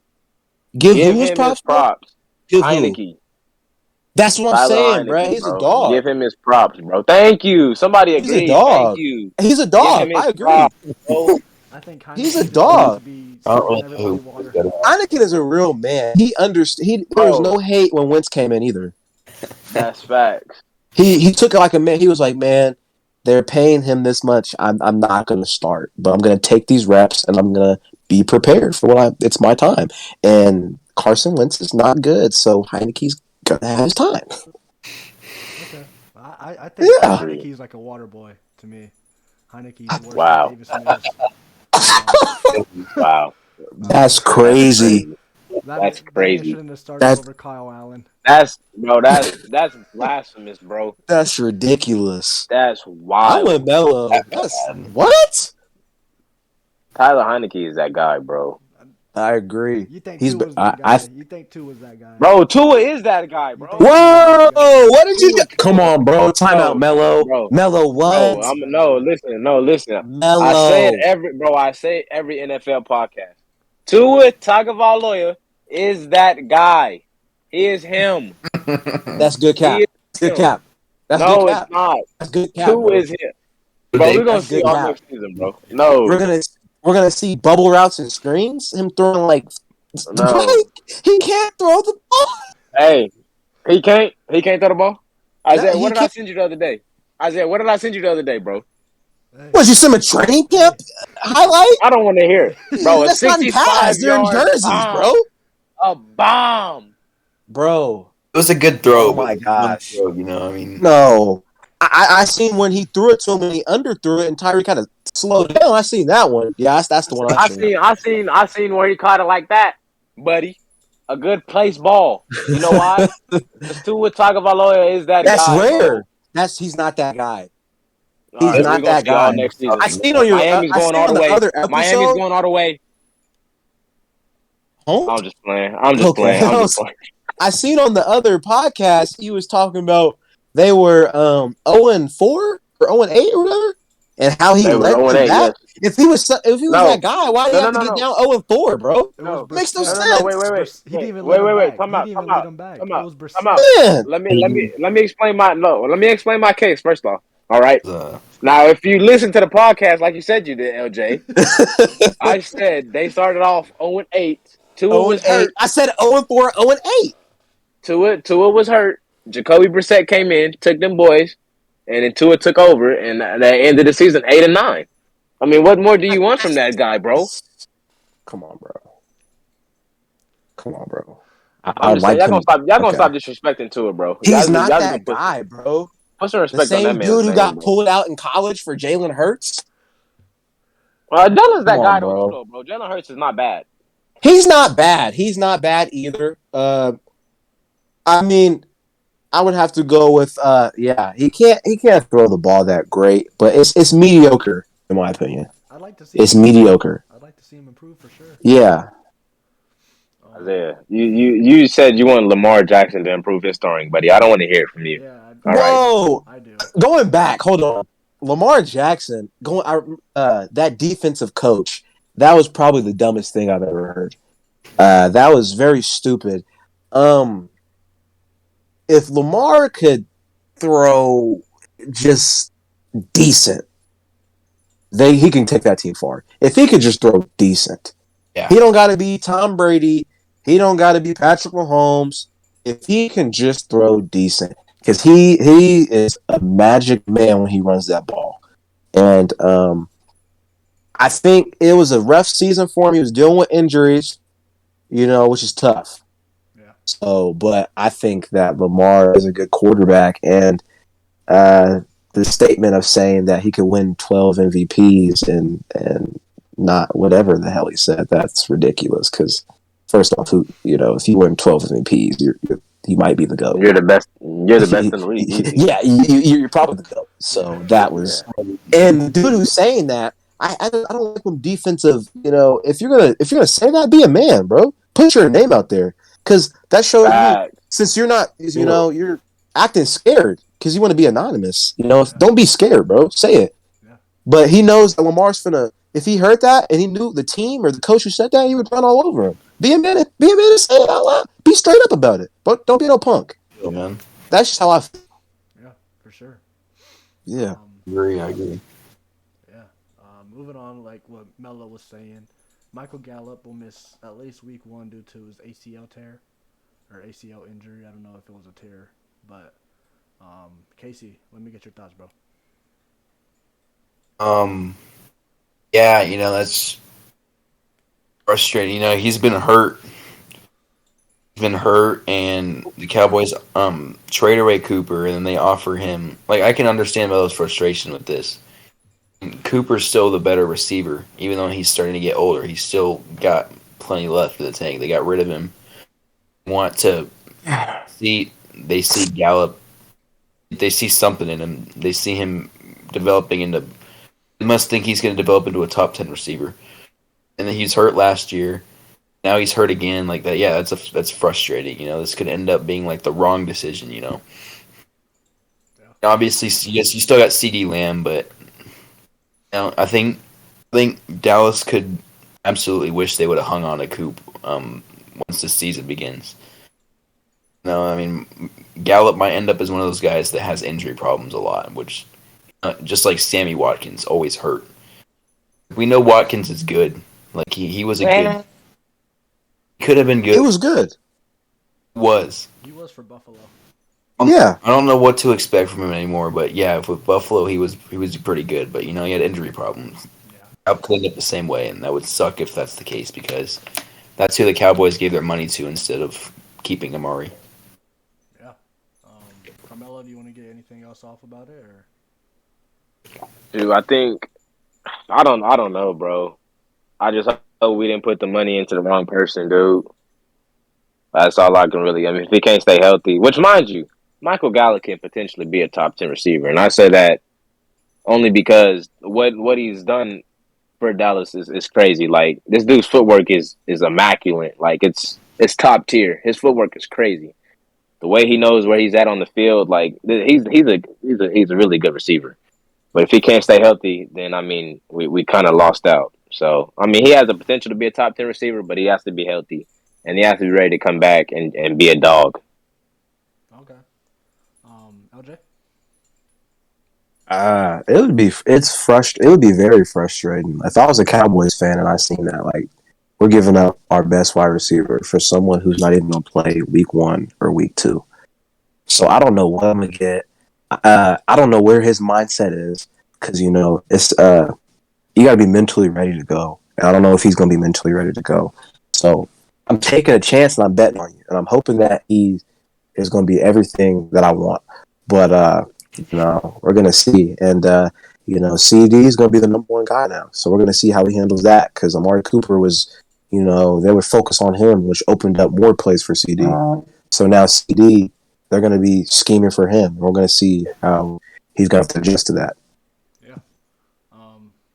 Give him his props. Give Heineke. That's what I'm saying, bro. He's a dog. Give him his props, bro. Thank you. Somebody agreed. He's a dog. Thank you. He's a dog. I agree. I think Heineke he's a dog. Heineke is a real man. There was no hate when Wentz came in either. That's facts. He took it like a man. He was like, man, they're paying him this much. I'm not going to start, but I'm going to take these reps and I'm going to be prepared for it's my time. And Carson Wentz is not good, so Heineke's going to have his time. Okay. I think Heineke's like a water boy to me. Heineke's worse than Davis Mills. Wow. That's crazy. That's crazy. Shouldn't have started over Kyle Allen. That's blasphemous, bro. That's ridiculous. That's wild. I went Mello. What? Tyler Heineke is that guy, bro. I agree. You think Tua was that guy? You think Tua was that guy? Bro, Tua is that guy, bro. Whoa! What did you do? Come on, bro. Time out, Mello. Mello, what? Listen. Mello. I say it every NFL podcast. Tua Tagovailoa is that guy. He is him. That's good cap. Good cap. That's good cap. It's not. That's good cap. Tua is him. Bro, we're gonna see all next season, bro. No. We're gonna see bubble routes and screens. Him throwing he can't throw the ball. Hey, he can't throw the ball. Isaiah, what did I send you the other day, bro? Was you send a training camp highlight? I don't want to hear it, bro. That's not in pads. They're in jerseys, bro. A bomb, bro. It was a good throw. Oh my gosh! Throw, no. I seen when he threw it to him and he underthrew it and Tyree kind of slowed down. I seen that one. Yeah, that's the one I seen. I seen where he caught it like that, buddy. A good place ball. You know why? Because Tua Tagovailoa is that guy. That's rare. Bro. He's not that guy. He's not that guy. Next season. I seen on your Miami's going all the way. Miami's going all the way. Home? I'm just playing. I seen on the other podcast he was talking about they were 0-4 or 0-8 or whatever, and how he led to that. Yes. If he was that guy, why did he have to get down 0-4, bro? No, makes no sense. Wait. He didn't even let him back. Come out. Let me explain my case first off. All right. Now, if you listen to the podcast like you said you did, LJ, I said they started off 0-8. Tua was 0-8. hurt. I said 0-4, 0-8. Tua was hurt. Jacoby Brissett came in, took them boys, and then Tua took over, and they ended the season 8-9. I mean, what more do you want from that guy, bro? Come on, bro. I'm I just saying, like y'all gonna him. stop. Y'all gonna Okay. stop disrespecting Tua, bro. He's not Y'all that gonna guy, bro. put some The respect on that same man's dude who name, got bro. pulled out in college for Jalen Hurts. Dylan's Come that on, guy though too, bro. though, bro. Jalen Hurts is not bad. He's not bad. He's not bad either. I mean, I would have to go with he can't throw the ball that great, but it's mediocre in my opinion. I'd like to see It's him improve. mediocre. I'd like to see him improve for sure. Yeah. Isaiah, you said you want Lamar Jackson to improve his throwing, buddy. I don't want to hear it from you. Yeah. All right. Whoa. I do. Going back, hold on. Lamar Jackson, that defensive coach, that was probably the dumbest thing I've ever heard. That was very stupid. If Lamar could throw just decent, he can take that team far. If he could just throw decent, Yeah. he don't got to be Tom Brady. He don't got to be Patrick Mahomes. If he can just throw decent, because he is a magic man when he runs that ball. And I think it was a rough season for him. He was dealing with injuries, which is tough. Yeah. So, but I think that Lamar is a good quarterback, and the statement of saying that he could win 12 MVPs and not whatever the hell he said, that's ridiculous. Because first off, if you win 12 MVPs, you might be the GOAT. You're the best. You're the best in the league. Easy. Yeah, you're probably the GOAT. So that was, and the dude who's saying that, I don't like them defensive. If you're gonna say that, be a man, bro. Put your name out there, because that shows me, since you're not, you're acting scared because you want to be anonymous. Don't be scared, bro. Say it. Yeah. But he knows that Lamar's finna. If he heard that and he knew the team or the coach who said that, he would run all over him. Be a man and say it out loud. Be straight up about it, but don't be no punk. Oh, man. That's just how I feel. Yeah, for sure. Yeah. I agree. Yeah. Moving on, like what Melo was saying, Michael Gallup will miss at least week 1 due to his ACL tear or ACL injury. I don't know if it was a tear, but Casey, let me get your thoughts, bro. Yeah, that's frustrating. He's been hurt. And the Cowboys trade away Cooper, and then they offer him. Like, I can understand Melo's frustration with this. Cooper's still the better receiver, even though he's starting to get older. He's still got plenty left in the tank. They got rid of him. Want to see? They see Gallup. They see something in him. They see him developing into. They must think he's going to develop into a top 10 receiver. And then he's hurt last year. Now he's hurt again, like that. Yeah, that's frustrating. This could end up being like the wrong decision. Yeah. Obviously, yes, you still got CD Lamb, but I think Dallas could absolutely wish they would have hung on to Coop once the season begins. No, I mean Gallup might end up as one of those guys that has injury problems a lot, which just like Sammy Watkins always hurt. We know Watkins is good. Like he was a good. Could have been good. It was good. He was for Buffalo. Yeah. I don't know what to expect from him anymore, but yeah, with Buffalo he was pretty good, but he had injury problems. Yeah. I'll clean up the same way, and that would suck if that's the case because that's who the Cowboys gave their money to instead of keeping Amari. Yeah. Carmelo, do you want to get anything else off about it, or? Dude, I think I don't know, bro. I just hope we didn't put the money into the wrong person, dude. That's all I can really. I mean, if he can't stay healthy, which, mind you, Michael Gallup can potentially be a top 10 receiver, and I say that only because what he's done for Dallas is crazy. Like, this dude's footwork is immaculate. Like, it's top tier. His footwork is crazy. The way he knows where he's at on the field, like he's a really good receiver. But if he can't stay healthy, then I mean we kind of lost out. So I mean he has the potential to be a top 10 receiver, but he has to be healthy and he has to be ready to come back and be a dog. Okay. LJ? It would be very frustrating. If I was a Cowboys fan and I seen that, like, we're giving up our best wide receiver for someone who's not even gonna play week 1 or week 2. So I don't know what I'm gonna get. I don't know where his mindset is because it's you got to be mentally ready to go. And I don't know if he's gonna be mentally ready to go. So I'm taking a chance and I'm betting on you, and I'm hoping that he is going to be everything that I want. But we're going to see, and CD is going to be the number one guy now. So we're going to see how he handles that because Amari Cooper was, they would focus on him, which opened up more plays for CD. So now CD, they're going to be scheming for him. We're going to see how he's going to have to adjust to that. Yeah,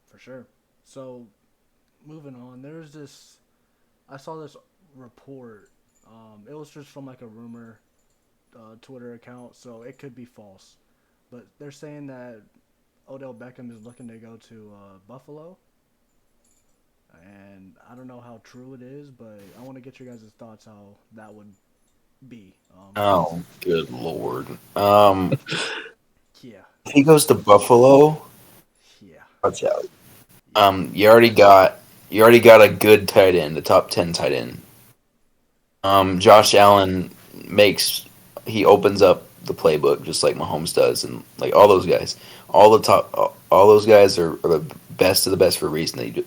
for sure. So moving on, I saw this report. It was just from like a rumor Twitter account, so it could be false. But they're saying that Odell Beckham is looking to go to Buffalo. And I don't know how true it is, but I want to get your guys' thoughts how that would be. Oh, good lord. Yeah. If he goes to Buffalo, Yeah. watch out. You already got a good tight end, a top 10 tight end. Josh Allen he opens up the playbook just like Mahomes does, and like all those guys, all those guys are the best of the best for a reason. They do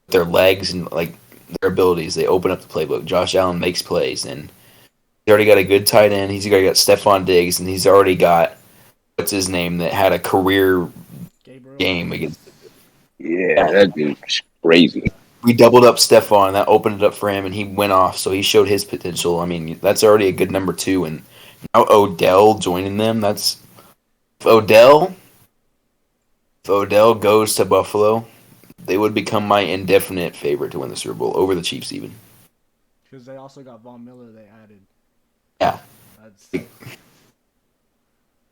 their legs and like their abilities. They open up the playbook. Josh Allen makes plays, and he's already got a good tight end. He's already got Stephon Diggs, and he's already got what's his name that had a career Gabriel. game against. Yeah, that'd be crazy. We doubled up Stephon, and that opened it up for him, and he went off. So he showed his potential. I mean, that's already a good number 2, and now Odell joining them. If Odell goes to Buffalo, they would become my indefinite favorite to win the Super Bowl over the Chiefs, even. Because they also got Von Miller. They added. Yeah.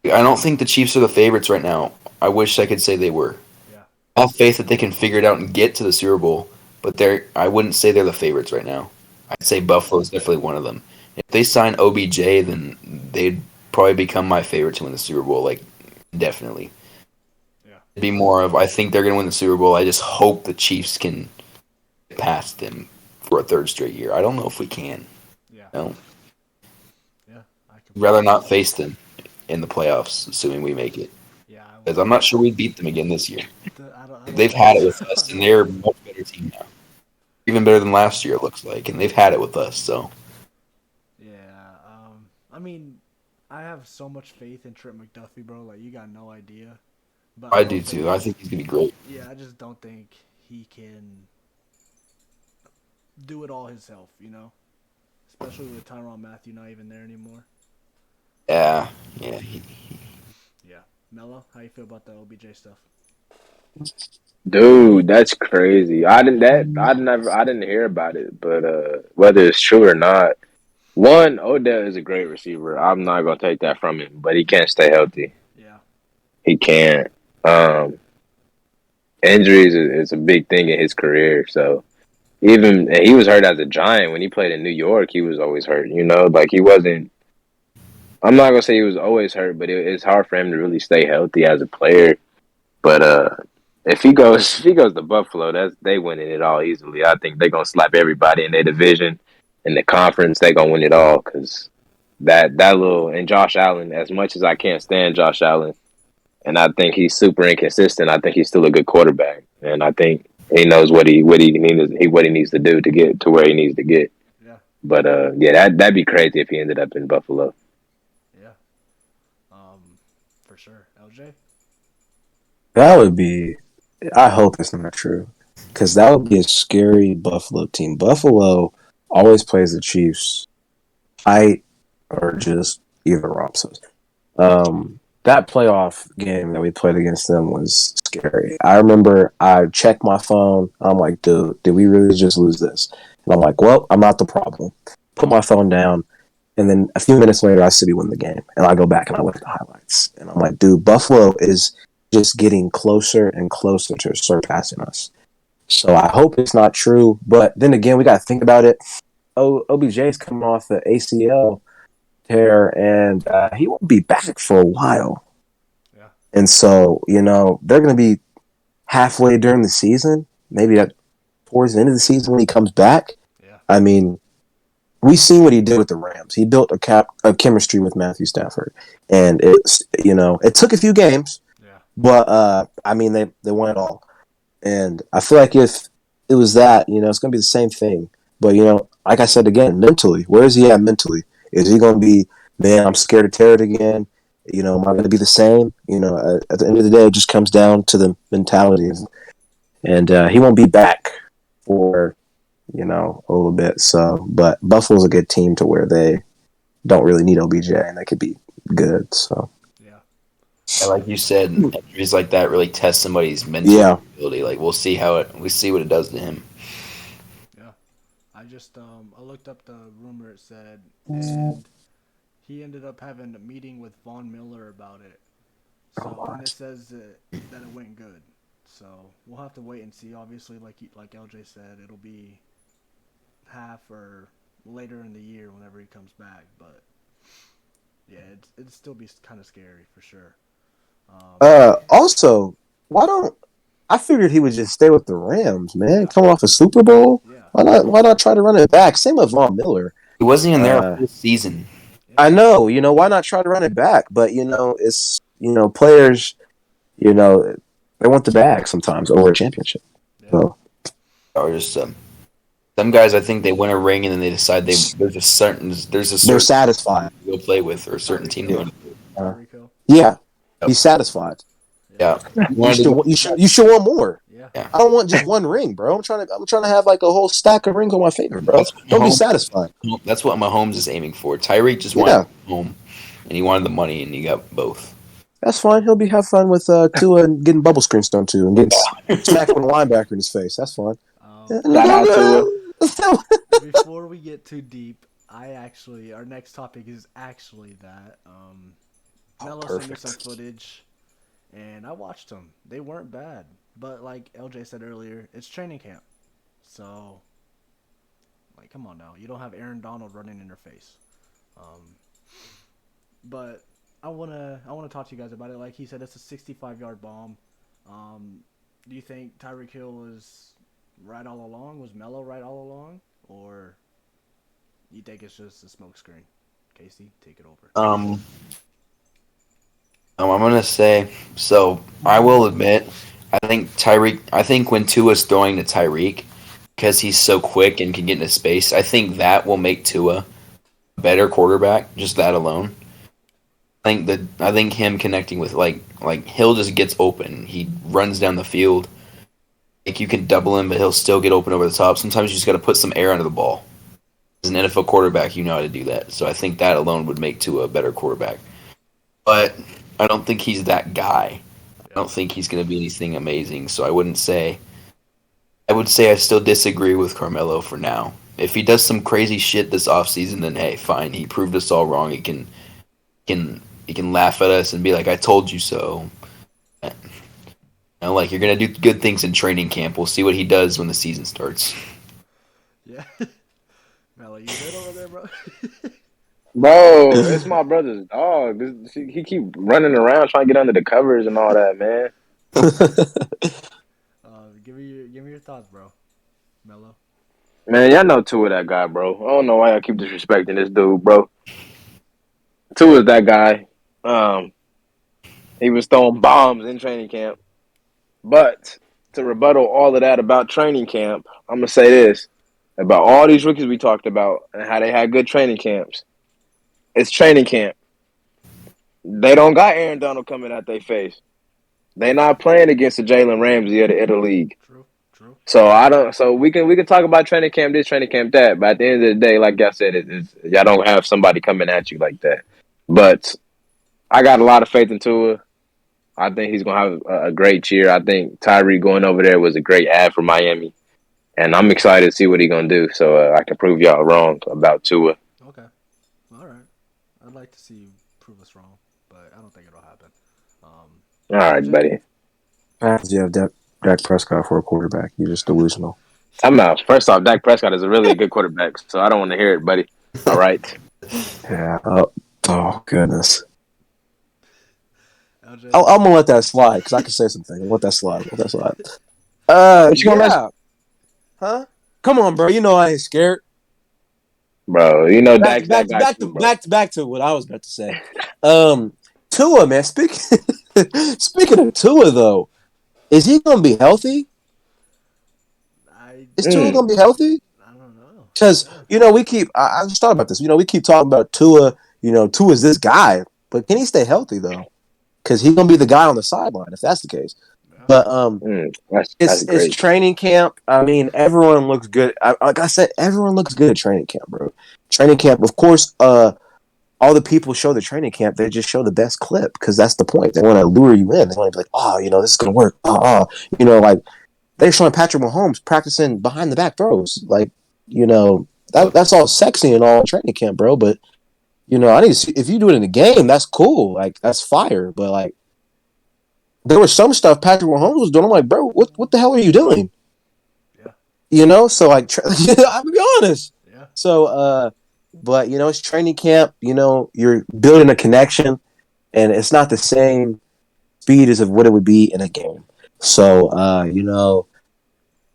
I don't think the Chiefs are the favorites right now. I wish I could say they were. Yeah. I have faith that they can figure it out and get to the Super Bowl, but I wouldn't say they're the favorites right now. I'd say Buffalo is definitely one of them. If they sign OBJ, then they'd probably become my favorite to win the Super Bowl, like, definitely. Yeah. It'd be more of, I think they're going to win the Super Bowl. I just hope the Chiefs can get past them for a third straight year. I don't know if we can. Yeah. No. Yeah. Rather not face them in the playoffs, assuming we make it. Yeah. Because I'm not sure we beat them again this year. I don't They've had it with us, and they're a much better team now. Even better than last year, it looks like, and they've had it with us. So. Yeah. I mean, I have so much faith in Trent McDuffie, bro. Like, you got no idea. But I do too. I think he's gonna be great. Yeah, I just don't think he can do it all himself, especially with Tyrann Mathieu not even there anymore. Yeah. Yeah. Mello, how you feel about the OBJ stuff? Dude, that's crazy. I didn't hear about it, but whether it's true or not, one, Odell is a great receiver. I'm not gonna take that from him, but he can't stay healthy. Yeah. He can't. Injuries is a big thing in his career. So and he was hurt as a Giant when he played in New York. He was always hurt. Like he wasn't. I'm not gonna say he was always hurt, but it's hard for him to really stay healthy as a player. But if he goes to Buffalo, they winning it all easily. I think they're gonna slap everybody in their division, in the conference. They're gonna win it all because that little and Josh Allen. As much as I can't stand Josh Allen, and I think he's super inconsistent, I think he's still a good quarterback, and I think he knows what he needs to do to get to where he needs to get. Yeah. But that'd be crazy if he ended up in Buffalo. Yeah. For sure. LJ? That would be. I hope it's not true, because that would be a scary Buffalo team. Buffalo always plays the Chiefs tight or just either opposite. That playoff game that we played against them was scary. I remember I checked my phone. I'm like, dude, did we really just lose this? And I'm like, well, I'm not the problem. Put my phone down. And then a few minutes later, I see we win the game. And I go back and I look at the highlights. And I'm like, dude, Buffalo is just getting closer and closer to surpassing us. So I hope it's not true. But then again, we got to think about it. OBJ is coming off the ACL tear, and he won't be back for a while. Yeah. And so, they're going to be halfway during the season, maybe towards the end of the season when he comes back. Yeah. I mean, we've seen what he did with the Rams. He built a chemistry with Matthew Stafford, and it took a few games, but they won it all. And I feel like if it was that, it's going to be the same thing. But like I said again, mentally, where is he at mentally? Is he going to be, man, I'm scared to tear it again? Am I going to be the same? At the end of the day, it just comes down to the mentality, and he won't be back for a little bit. So, but Buffalo's a good team to where they don't really need OBJ, and they could be good. So, yeah, like you said, injuries like that really test somebody's mental ability. Like we see what it does to him. Yeah, I looked up the rumor it said, and he ended up having a meeting with Von Miller about it. So, and it says that it went good. So we'll have to wait and see. Obviously, like LJ said, it'll be half or later in the year whenever he comes back. But yeah, it'd still be kind of scary for sure. Also, I figured he would just stay with the Rams, man. Coming off a Super Bowl, why not try to run it back? Same with Von Miller. He wasn't even there a full season. I know, why not try to run it back? But it's players, they want the bag sometimes over a championship. Yeah. So, or just some guys, I think they win a ring and then they decide there's a certain they're satisfied to go play with or a certain team they want to do. Yeah, he's satisfied. Yeah, you should want more. Yeah. I don't want just one ring, bro. I'm trying to have like a whole stack of rings on my finger, bro. Don't be satisfied. That's what Mahomes is aiming for. Tyreek just wanted home, and he wanted the money, and he got both. That's fine. He'll have fun with Tua and getting bubble screens done too, and getting smacked with a linebacker in his face. That's fine. Before we get too deep, our next topic is actually that Melo sent me some footage, and I watched them. They weren't bad, but like LJ said earlier, it's training camp, so like, come on now, you don't have Aaron Donald running in your face. But I wanna talk to you guys about it. Like he said, it's a 65-yard bomb. Do you think Tyreek Hill was right all along? Was Melo right all along? Or you think it's just a smokescreen? Casey, take it over. I'm gonna say, so I will admit, I think when Tua's throwing to Tyreek, because he's so quick and can get into space, I think that will make Tua a better quarterback, just that alone. I think him connecting with like Hill just gets open. He runs down the field. Like you can double him, but he'll still get open over the top. Sometimes you just got to put some air under the ball. As an NFL quarterback, you know how to do that. So I think that alone would make Tua a better quarterback. But I don't think he's that guy. I don't think he's going to be anything amazing. So I would say I still disagree with Carmelo for now. If he does some crazy shit this offseason, then hey, fine. He proved us all wrong. He can laugh at us and be like, I told you so. Like, you're going to do good things in training camp. We'll see what he does when the season starts. Yeah. Mello, you good over there, bro? Bro, it's my brother's dog. He keep running around trying to get under the covers and all that, man. Give me your thoughts, bro. Mello. Man, y'all know Tua that guy, bro. I don't know why y'all keep disrespecting this dude, bro. Tua's that guy. He was throwing bombs in training camp. But to rebuttal all of that about training camp, I'm going to say this. About all these rookies we talked about and how they had good training camps. It's training camp. They don't got Aaron Donald coming at their face. They not playing against the Jalen Ramsey of the league. True. So we can talk about training camp this, training camp that, but at the end of the day, like I said, y'all don't have somebody coming at you like that. But I got a lot of faith in Tua. I think he's gonna have a great year. I think Tyree going over there was a great ad for Miami, and I'm excited to see what he's gonna do. So I can prove y'all wrong about Tua. Okay, all right. I'd like to see you prove us wrong, but I don't think it'll happen. All right, buddy. You have Dak Prescott for a quarterback. You're just delusional. I'm out. First off, Dak Prescott is a really good quarterback, so I don't want to hear it, buddy. All right. Yeah. Oh goodness. LJ. I'm gonna let that slide because I can say something. I'll let that slide. What you gonna mention? Yeah. Huh? Come on, bro. You know I ain't scared. Bro, you know Dak got you, bro. Back to what I was about to say. Tua, man. Speaking of Tua, though, is he gonna be healthy? I Is Tua gonna be healthy? I don't know. Because we keep. I just thought about this. We keep talking about Tua. Tua's this guy, but can he stay healthy though? Because he's gonna be the guy on the sideline if that's the case. Yeah. But That's it's great. training camp. I mean, everyone looks good. Like I said, everyone looks good at training camp, bro. Training camp, of course. All the people show the training camp. They just show the best clip because that's the point. They want to lure you in. They want to be like, oh, this is gonna work. Like they're showing Patrick Mahomes practicing behind the back throws. Like, that's all sexy and all training camp, bro. But I need to see if you do it in the game. That's cool. Like that's fire. But like, there was some stuff Patrick Mahomes was doing. I'm like, bro, what the hell are you doing? Yeah. So like, I'm gonna be honest. Yeah. So, but it's training camp. You're building a connection, and it's not the same speed as of what it would be in a game. So,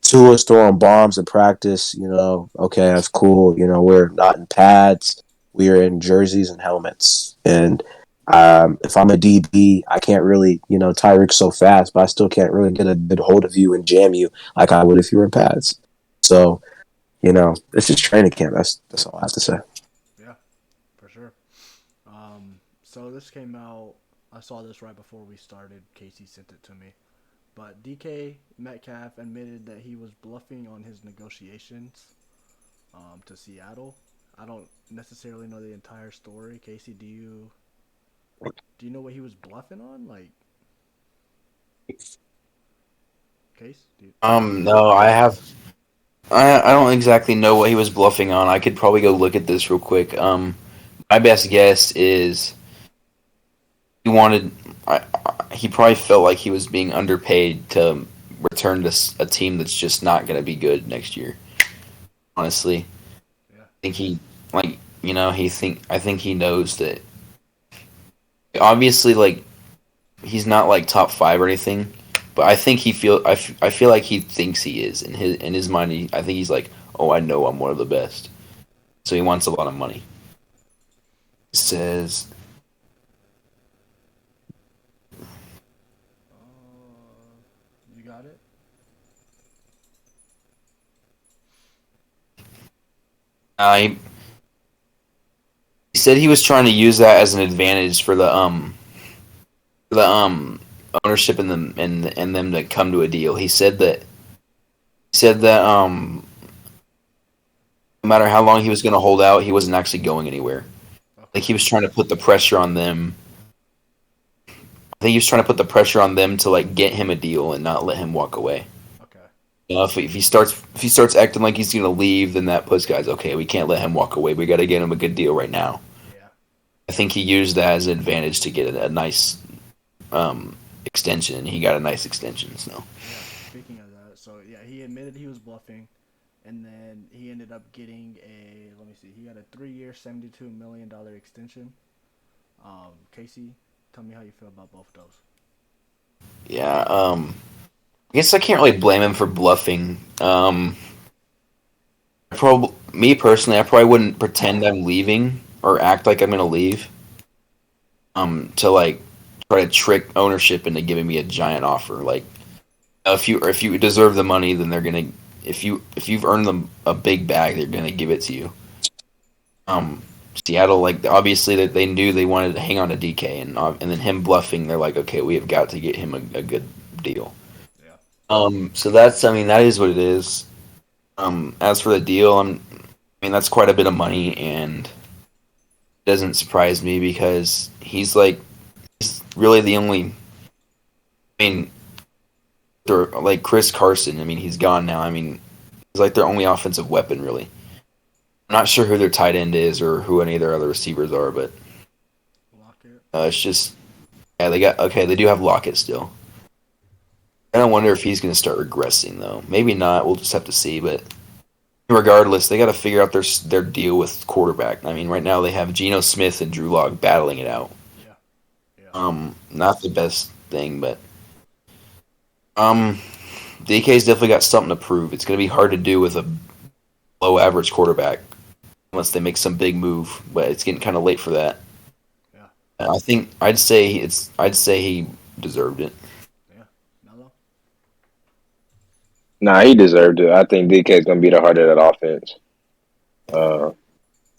Tua's throwing bombs in practice. Okay, that's cool. We're not in pads. We are in jerseys and helmets. And if I'm a DB, I can't really, Tyreek's so fast, but I still can't really get a good hold of you and jam you like I would if you were in pads. So, it's just training camp. That's all I have to say. Yeah, for sure. So this came out. I saw this right before we started. Casey sent it to me. But DK Metcalf admitted that he was bluffing on his negotiations to Seattle. I don't necessarily know the entire story. Casey, do you know what he was bluffing on? Like, Case? No, I don't exactly know what he was bluffing on. I could probably go look at this real quick. My best guess is he wanted. He probably felt like he was being underpaid to return to a team that's just not going to be good next year. Honestly, Yeah. I think he I think he knows that. Obviously, like he's not like top 5 or anything, but I think I feel like he thinks he is in his mind. I think he's like, oh, I know I'm one of the best, so he wants a lot of money. It says. You got it? He said he was trying to use that as an advantage for the ownership and them to come to a deal. He said that no matter how long he was going to hold out, he wasn't actually going anywhere. Okay. Like he was trying to put the pressure on them. I think he was trying to put the pressure on them to like get him a deal and not let him walk away. Okay. If he starts acting like he's going to leave, then that puts guys, okay, we can't let him walk away. We got to get him a good deal right now. Yeah. I think he used that as an advantage to get a nice extension, and he got a nice extension. So. Yeah. Speaking of that, so yeah, he admitted he was bluffing, and then he ended up getting let me see, he got a 3-year, $72 million extension. Casey, tell me how you feel about both of those. Yeah, I guess I can't really blame him for bluffing. Me personally, I probably wouldn't pretend I'm leaving or act like I'm gonna leave. To like try to trick ownership into giving me a giant offer. Like, if you deserve the money, then they're gonna. If you've earned them a big bag, they're gonna give it to you. Seattle, like obviously that they knew they wanted to hang on to DK, and then him bluffing, they're like, okay, we have got to get him a good deal. Yeah. So that is what it is. As for the deal, that's quite a bit of money, and it doesn't surprise me because he's really the only. Like Chris Carson. He's gone now. He's like their only offensive weapon, really. I'm not sure who their tight end is or who any of their other receivers are, but it's just they do have Lockett still. I don't wonder if he's going to start regressing though. Maybe not. We'll just have to see. But regardless, they got to figure out their deal with quarterback. Right now they have Geno Smith and Drew Lock battling it out. Yeah. not the best thing, but DK's definitely got something to prove. It's going to be hard to do with a low average quarterback unless they make some big move, but it's getting kind of late for that. Yeah. I think I'd say he deserved it. Yeah. Mello? Nah, he deserved it. I think DK is gonna be the heart of that offense. I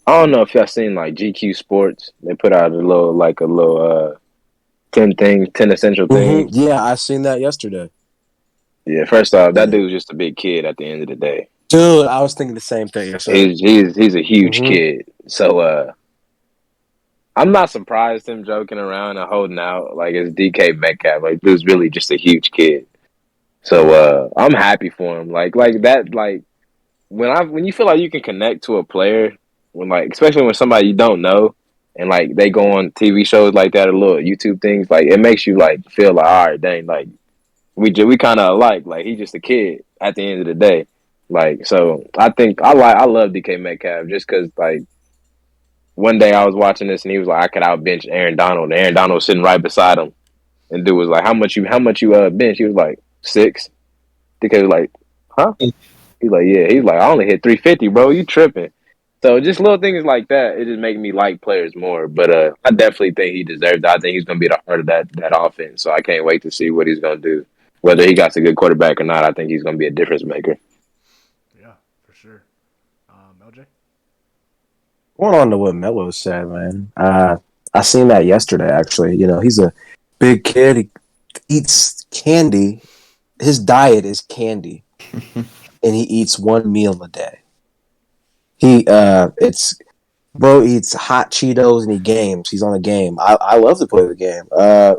don't know if y'all seen like GQ Sports. They put out a little 10 essential things. Yeah, I seen that yesterday. Yeah, first off, that dude's just a big kid at the end of the day. Dude, I was thinking the same thing. Yes, sir. He's a huge kid. So I'm not surprised him joking around and holding out like it's DK Metcalf. Like dude's really just a huge kid. So I'm happy for him. Like that like when you feel like you can connect to a player, when like especially when somebody you don't know and like they go on TV shows like that or little YouTube things, like it makes you like feel like all right, dang, like we kind of alike. Like he's just a kid at the end of the day. Like so, I love DK Metcalf just because like one day I was watching this and he was like I could outbench Aaron Donald. And Aaron Donald was sitting right beside him, and dude was like how much you bench? He was like 6. DK was like, huh? He's like, yeah. He's like, I only hit 350, bro. You tripping? So just little things like that, it just make me like players more. But I definitely think he deserved it. I think he's gonna be the heart of that offense. So I can't wait to see what he's gonna do. Whether he got a good quarterback or not, I think he's gonna be a difference maker. Yeah, for sure. LJ? Going on to what Melo said, man. I seen that yesterday. Actually, he's a big kid. He eats candy. His diet is candy, and he eats one meal a day. It's bro eats hot Cheetos and he games. He's on a game. I love to play the game.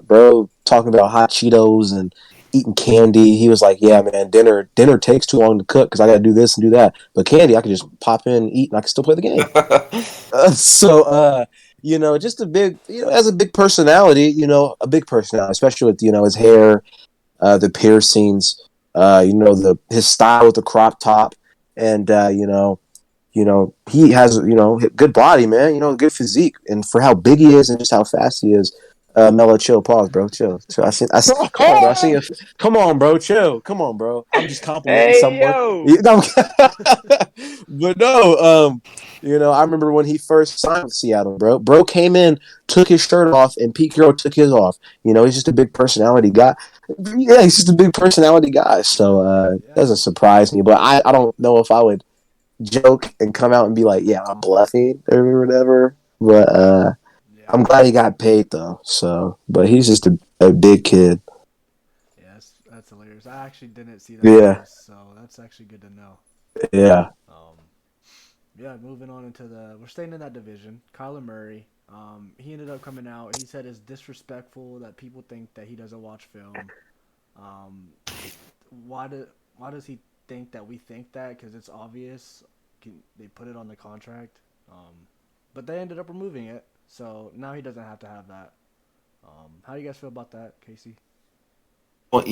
Bro talking about hot Cheetos and eating candy. He was like, "Yeah, man, dinner takes too long to cook because I got to do this and do that. But candy, I can just pop in, and eat, and I can still play the game." Just a big, has a big personality. A big personality, especially with his hair, the piercings, his style with the crop top, and he has good body, man. Good physique, and for how big he is and just how fast he is. Mellow, chill, pause, bro, chill. Come on, bro. I seen you. Come on, bro, chill. Come on, bro. I'm just complimenting Hey someone. yo, But no, I remember when he first signed with Seattle, bro. Bro came in, took his shirt off, and Pete Carroll took his off. He's just a big personality guy. Yeah, he's just a big personality guy. So it doesn't surprise me. But I don't know if I would joke and come out and be like, yeah, I'm bluffing or whatever. But Yeah. I'm glad he got paid though. So, but he's just a big kid. Yeah, that's hilarious. I actually didn't see that. Yeah. News, so that's actually good to know. Yeah. Yeah, moving on into we're staying in that division. Kyler Murray, he ended up coming out. He said it's disrespectful that people think that he doesn't watch film. Why does he think that we think that? Because it's obvious. They put it on the contract, but they ended up removing it. So now he doesn't have to have that. How do you guys feel about that, Casey? Well,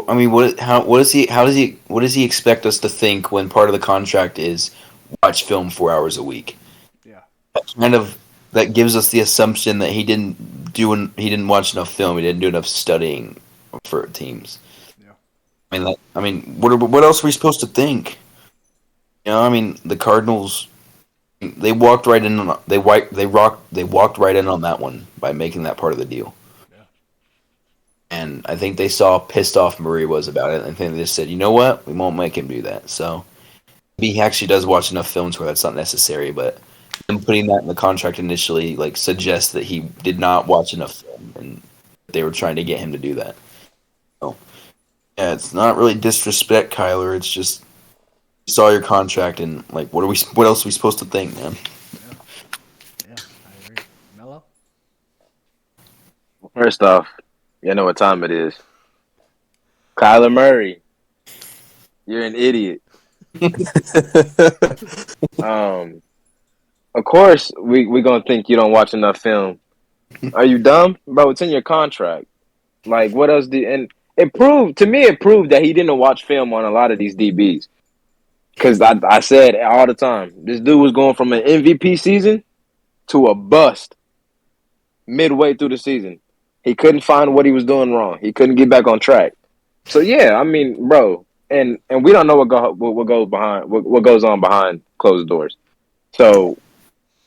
I mean, what does he expect us to think when part of the contract is watch film 4 hours a week? Yeah. That gives us the assumption that he didn't watch enough film. He didn't do enough studying for teams. Yeah. What else are we supposed to think? The Cardinals, they walked right in. They walked right in on that one by making that part of the deal. Yeah. And I think they saw how pissed off Murray was about it. And I think they just said, you know what, we won't make him do that. So maybe he actually does watch enough films where that's not necessary. But them putting that in the contract initially suggests that he did not watch enough film, and they were trying to get him to do that. So yeah, it's not really disrespect, Kyler. It's just you saw your contract, and what else are we supposed to think, man? Yeah, I agree. Mello? first off, you know what time it is. Kyler Murray, you're an idiot. Of course, we gonna think you don't watch enough film. Are you dumb, bro? It's in your contract. Like, what else did? And it proved that he didn't watch film on a lot of these DBs. Because I said all the time, this dude was going from an MVP season to a bust midway through the season. He couldn't find what he was doing wrong. He couldn't get back on track. So yeah, I mean, bro, and we don't know what goes behind what goes on behind closed doors. So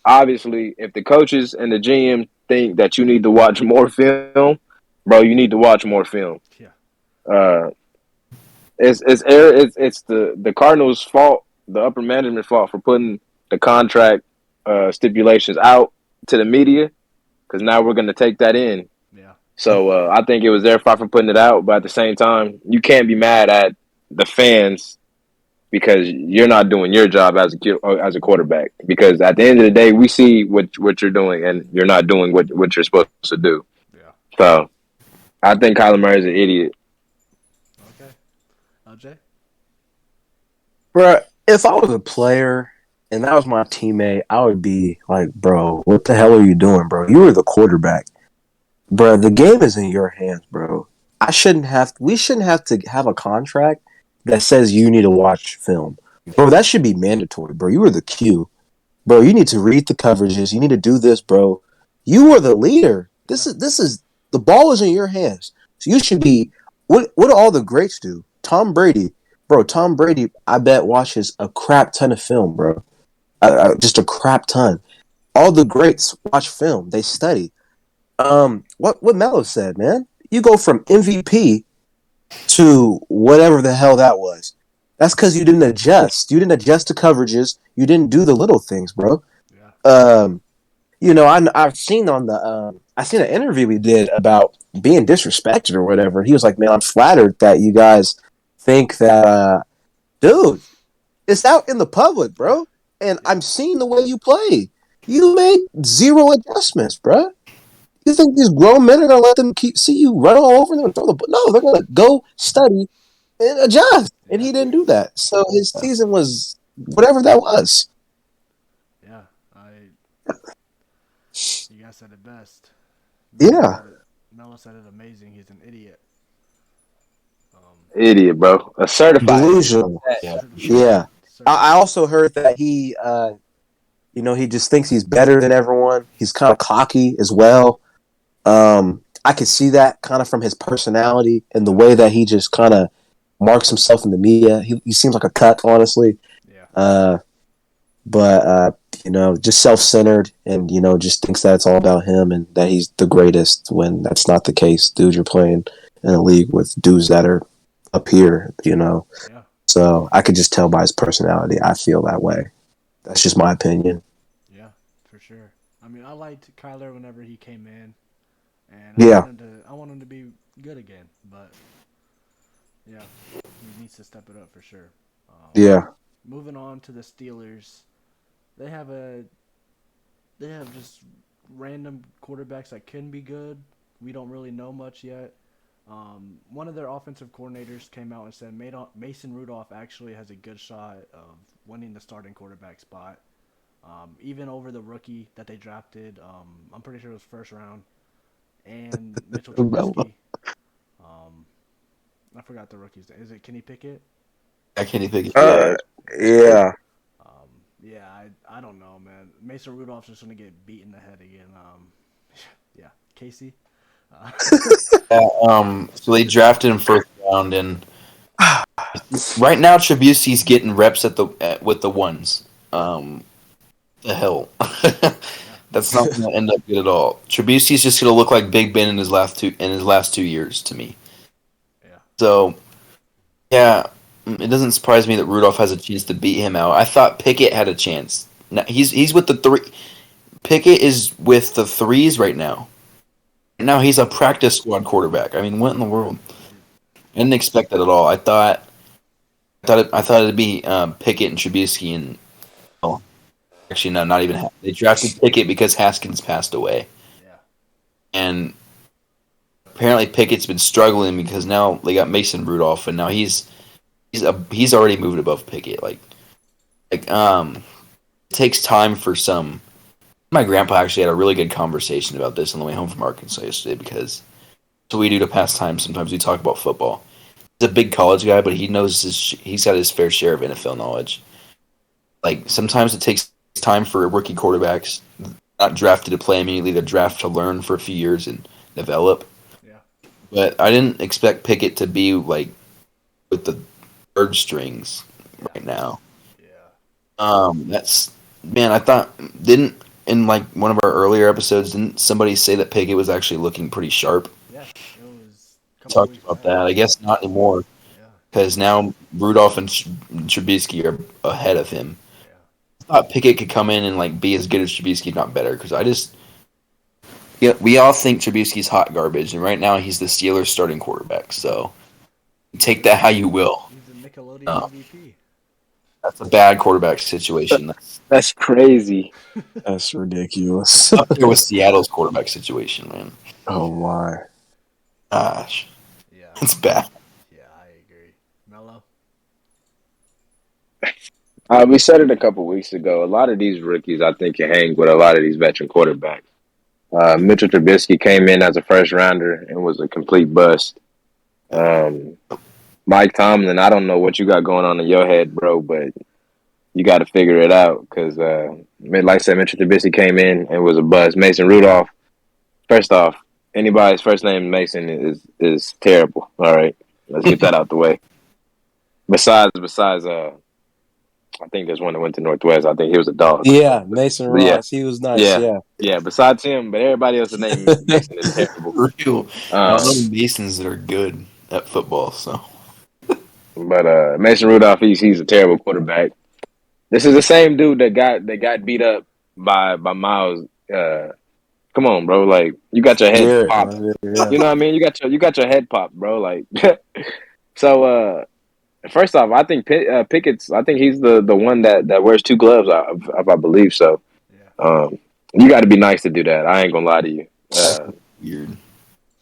obviously, if the coaches and the GM think that you need to watch more film, bro, you need to watch more film. Yeah. Uh, it's the Cardinals' fault, the upper management fault for putting the contract stipulations out to the media because now we're going to take that in. Yeah. So I think it was their fault for putting it out, but at the same time, you can't be mad at the fans because you're not doing your job as a quarterback. Because at the end of the day, we see what you're doing, and you're not doing what you're supposed to do. Yeah. So I think Kyler Murray is an idiot. Okay. Jay? Bro, if I was a player and that was my teammate, I would be like, bro, what the hell are you doing, bro? You were the quarterback. Bro, the game is in your hands, bro. We shouldn't have to have a contract that says you need to watch film. Bro, that should be mandatory, bro. You were the Q. Bro, you need to read the coverages. You need to do this, bro. You are the leader. This is the ball is in your hands. So you should be what do all the greats do? Tom Brady. Bro, Tom Brady, I bet, watches a crap ton of film, bro. Just a crap ton. All the greats watch film. They study. What Melo said, man. You go from MVP to whatever the hell that was. That's because you didn't adjust. You didn't adjust to coverages. You didn't do the little things, bro. Yeah. I've seen I seen an interview we did about being disrespected or whatever. He was like, "Man, I'm flattered that you guys think that, dude, it's out in the public, bro. And I'm seeing the way you play. You made zero adjustments, bro. You think these grown men are gonna let them see you run all over them and throw the ball? No, they're gonna go study and adjust." And he didn't do that. So his season was whatever that was. Yeah. You guys said it best. Melo said it amazing. He's an idiot. Idiot, bro. A certified delusional. Yeah. I also heard that he just thinks he's better than everyone. He's kind of cocky as well. I could see that kind of from his personality and the way that he just kind of marks himself in the media. He seems like a cuck, honestly. Yeah. But just self-centered and, just thinks that it's all about him and that he's the greatest when that's not the case. Dude, you're playing in a league with dudes that are up here, Yeah. So I could just tell by his personality. I feel that way. That's just my opinion. Yeah, for sure. I mean, I liked Kyler whenever he came in, and I want him to be good again. But yeah, he needs to step it up for sure. Moving on to the Steelers, they have just random quarterbacks that can be good. We don't really know much yet. One of their offensive coordinators came out and said Mason Rudolph actually has a good shot of winning the starting quarterback spot, even over the rookie that they drafted. I'm pretty sure it was first round, and Mitchell Trubisky. I forgot the rookie's name. Is it Kenny Pickett? Yeah, Kenny Pickett. Yeah. Yeah, I don't know, man. Mason Rudolph's just gonna get beat in the head again. Yeah, Casey. So they drafted him first round, and right now Trubisky's getting reps with the ones. The hell, that's not going to end up good at all. Trubisky's just going to look like Big Ben in his last 2 years to me. Yeah. So, yeah, it doesn't surprise me that Rudolph has a chance to beat him out. I thought Pickett had a chance. Now, he's with the three. Pickett is with the threes right now. Now he's a practice squad quarterback. I mean, what in the world? I didn't expect that at all. I thought it'd be Pickett and Trubisky, and actually no, not even. They drafted Pickett because Haskins passed away. Yeah. And apparently Pickett's been struggling because now they got Mason Rudolph, and now he's already moved above Pickett. It takes time for some. My grandpa actually had a really good conversation about this on the way home from Arkansas yesterday because that's what we do to pass time. Sometimes we talk about football. He's a big college guy, but he's got his fair share of NFL knowledge. Sometimes it takes time for rookie quarterbacks not drafted to play immediately. They're drafted to learn for a few years and develop. Yeah. But I didn't expect Pickett to be like with the third strings right now. Yeah. That's man. I thought didn't in like one of our earlier episodes didn't somebody say that Pickett was actually looking pretty sharp? Yes, it was a couple Talked weeks about back. that. I guess not anymore Yeah. because now Rudolph and Trubisky are ahead of him. Yeah. I thought Pickett could come in and like be as good as Trubisky, if not better. Because I just yeah, we all think Trubisky's hot garbage, and right now he's the Steelers' starting quarterback. So take that how you will. He's the Nickelodeon Uh, MVP. that's a bad quarterback situation. That's crazy. That's ridiculous. Up there with Seattle's quarterback situation, man. Oh my. Gosh, Yeah. it's bad. Yeah, I agree. Mello? We said it a couple weeks ago. A lot of these rookies, I think, can hang with a lot of these veteran quarterbacks. Mitchell Trubisky came in as a first rounder and was a complete bust. Mike Tomlin, I don't know what you got going on in your head, bro, but you got to figure it out because, like I said, Mitchell Trubisky came in and was a bust. Mason Rudolph, first off, anybody's first name Mason is terrible. All right, let's get that out the way. Besides, I think there's one that went to Northwest. I think he was a dog. Yeah, Mason Yeah. Ross. He was nice. Yeah. Besides him, but everybody else's name Mason is terrible. Real. I don't know Masons that are good at football. So, but Mason Rudolph, he's a terrible quarterback. This is the same dude that got beat up by Miles. Come on, bro. Like you got your head popped. Yeah. You know what I mean? You got your head popped, bro. Like so. First off, I think Pickett's. I think he's the one that wears two gloves. If I believe so. Yeah. You got to be nice to do that. I ain't gonna lie to you. weird.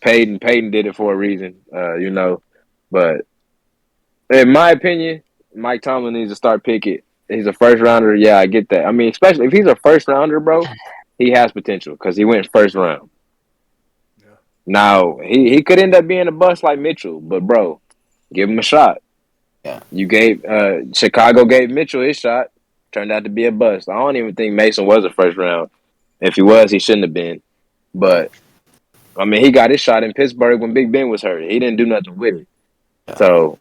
Peyton did it for a reason. But in my opinion, Mike Tomlin needs to start Pickett. He's a first rounder. Yeah, I get that. I mean, especially if he's a first rounder, bro, he has potential because he went first round. Yeah. Now he could end up being a bust like Mitchell, but bro, give him a shot. Yeah. You gave Chicago gave Mitchell his shot. Turned out to be a bust. I don't even think Mason was a first round. If he was, he shouldn't have been. But I mean, he got his shot in Pittsburgh when Big Ben was hurt. He didn't do nothing with it. Yeah. So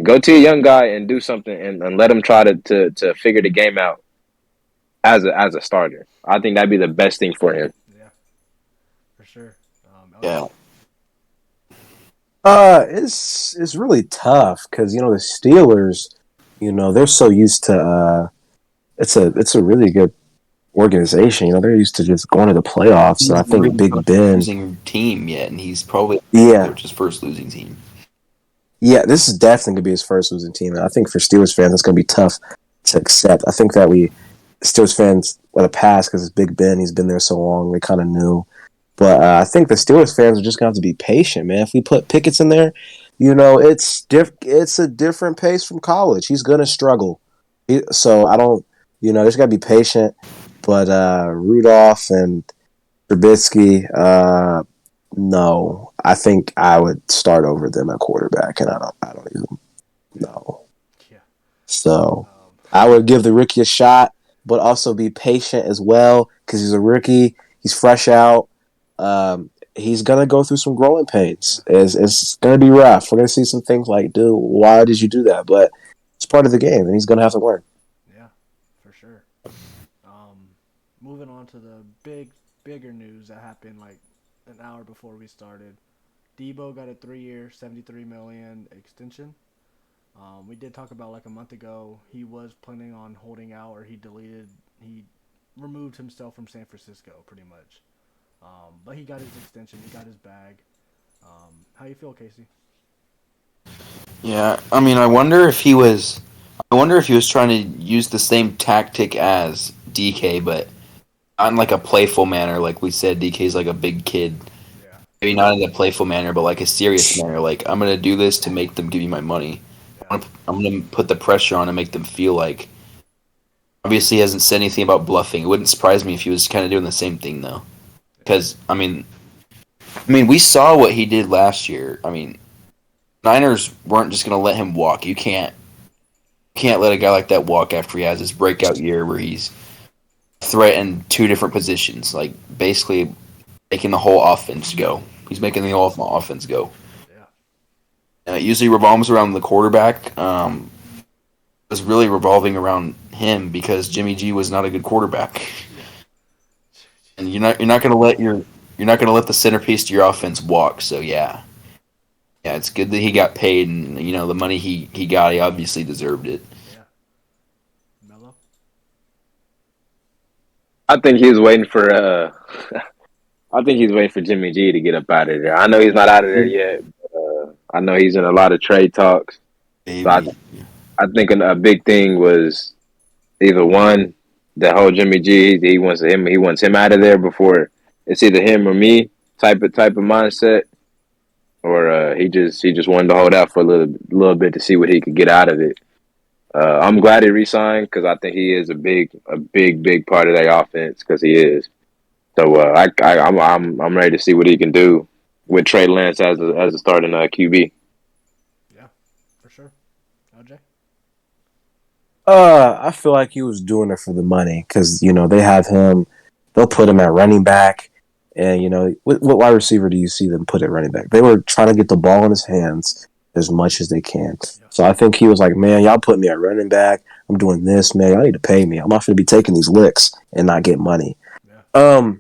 go to a young guy and do something and let him try to figure the game out as a starter. I think that'd be the best thing for him. Yeah. For sure. Yeah. It's really tough because the Steelers, they're so used to it's a really good organization. They're used to just going to the playoffs. So I think really Big Ben losing team yet, and he's probably his first losing team. Yeah, this is definitely gonna be his first losing team, and I think for Steelers fans, it's gonna be tough to accept. I think that Steelers fans let it pass because it's Big Ben. He's been there so long, they kind of knew. But I think the Steelers fans are just gonna have to be patient, man. If we put Pickett's in there, it's a different pace from college. He's gonna struggle, so I don't. There's gotta be patient. But Rudolph and Trubisky, no, I think I would start over them at quarterback, and I don't even know. Yeah. So I would give the rookie a shot, but also be patient as well because he's a rookie. He's fresh out. He's gonna go through some growing pains. It's gonna be rough. We're gonna see some things like, dude, why did you do that? But it's part of the game, and he's gonna have to learn. Yeah, for sure. Moving on to the bigger news that happened like an hour before we started. Deebo got a 3-year, $73 million extension. We did talk about like a month ago. He was planning on holding out, or he removed himself from San Francisco pretty much. But he got his extension. He got his bag. How you feel, Casey? Yeah, I mean, I wonder if he was trying to use the same tactic as DK, but not in like a playful manner. Like we said, DK's like a big kid. Yeah. Maybe not in a playful manner, but like a serious manner. Like, I'm gonna do this to make them give me my money. Yeah. I'm gonna put the pressure on and make them feel like. Obviously, he hasn't said anything about bluffing. It wouldn't surprise me if he was kind of doing the same thing though, because I mean, we saw what he did last year. I mean, Niners weren't just gonna let him walk. You can't let a guy like that walk after he has his breakout year where he's threatened two different positions, like basically making the whole offense go. He's making the whole offense go. Yeah. It usually revolves around the quarterback. It was really revolving around him because Jimmy G was not a good quarterback, Yeah. and you're not gonna let the centerpiece to your offense walk. So yeah, it's good that he got paid, and the money he got, he obviously deserved it. Yeah. Mello. I think he was waiting for I think he's waiting for Jimmy G to get up out of there. I know he's not out of there yet. But, I know he's in a lot of trade talks. So Maybe. I think a big thing was either one, the whole Jimmy G, he wants him out of there before it's either him or me type of mindset, or he just wanted to hold out for a little bit to see what he could get out of it. I'm glad he resigned because I think he is a big part of their offense because he is. So I'm ready to see what he can do with Trey Lance as a starting QB. Yeah, for sure. LJ. I feel like he was doing it for the money because they have him. They'll put him at running back, and what wide receiver do you see them put at running back? They were trying to get the ball in his hands as much as they can. Yeah. So I think he was like, man, y'all put me at running back. I'm doing this, man. Y'all need to pay me. I'm not going to be taking these licks and not get money. Yeah.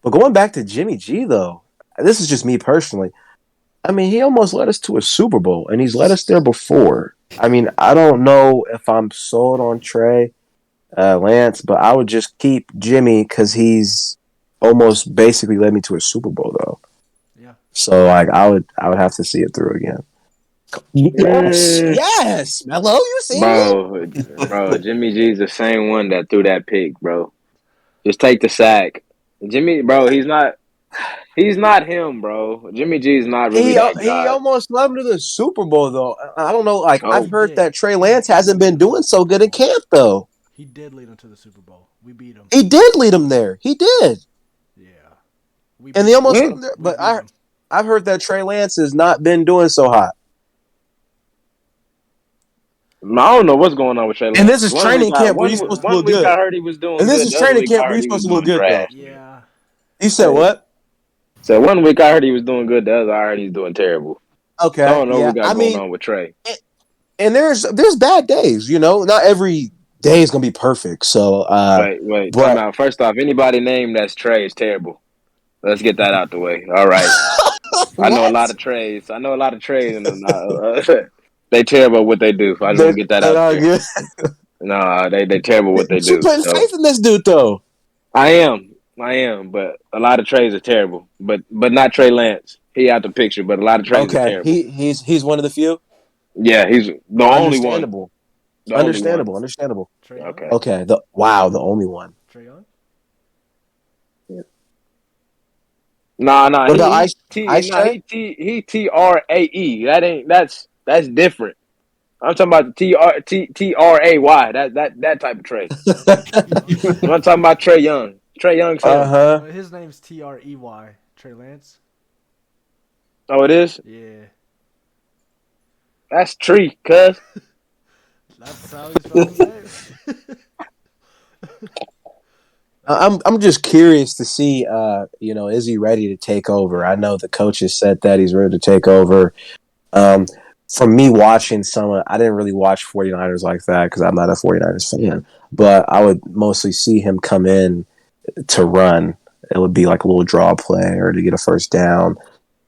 But going back to Jimmy G though, this is just me personally. I mean, he almost led us to a Super Bowl, and he's led us there before. I mean, I don't know if I'm sold on Trey Lance, but I would just keep Jimmy because he's almost basically led me to a Super Bowl, though. Yeah. So, like, I would have to see it through again. Yes, Mello, you see it, bro. Jimmy G's the same one that threw that pick, bro. Just take the sack, Jimmy, bro. He's not him, bro. Jimmy G is not really that He guy. almost led him to the Super Bowl, though. I don't know. Like, Oh, I've heard that Trey Lance hasn't been doing so good in camp, though. He did lead him to the Super Bowl. We beat him. He did lead him there. He did. Yeah. And they almost let him there. But I've heard that Trey Lance has not been doing so hot. I don't know what's going on with Trey Lance. And this is training camp where you're supposed to look good. One week I heard he was doing good. And this is training camp where you're supposed to look good, though. Yeah. You said what? So 1 week I heard he was doing good. The other I heard he's doing terrible. Okay. So I don't know what we got going on with Trey. And there's bad days, Not every day is gonna be perfect. So wait. Time out. First off, anybody named that's Trey is terrible. Let's get that out the way. All right. I know a lot of Treys. And they terrible at what they do. I just want to get that out there. Good. No, they terrible what they do. You putting faith in this dude, though. I am, but a lot of Treys are terrible. But not Trey Lance. He out the picture, but a lot of Treys are terrible. He's one of the few. Yeah, he's the only one. Understandable. Okay. The only one. Trae Young? Nah. What about Ice Trae? He TRAE. That's different. I'm talking about the TRAY. That type of Trey. I'm talking about Trey Young. Trey Young's him. His name's TREY. Trey Lance. Oh, it is? Yeah. That's Tree, cuz. That's how he's spelling his name. I'm just curious to see, is he ready to take over? I know the coach has said that he's ready to take over. From me watching I didn't really watch 49ers like that because I'm not a 49ers fan, but I would mostly see him come in to run. It would be like a little draw play or to get a first down.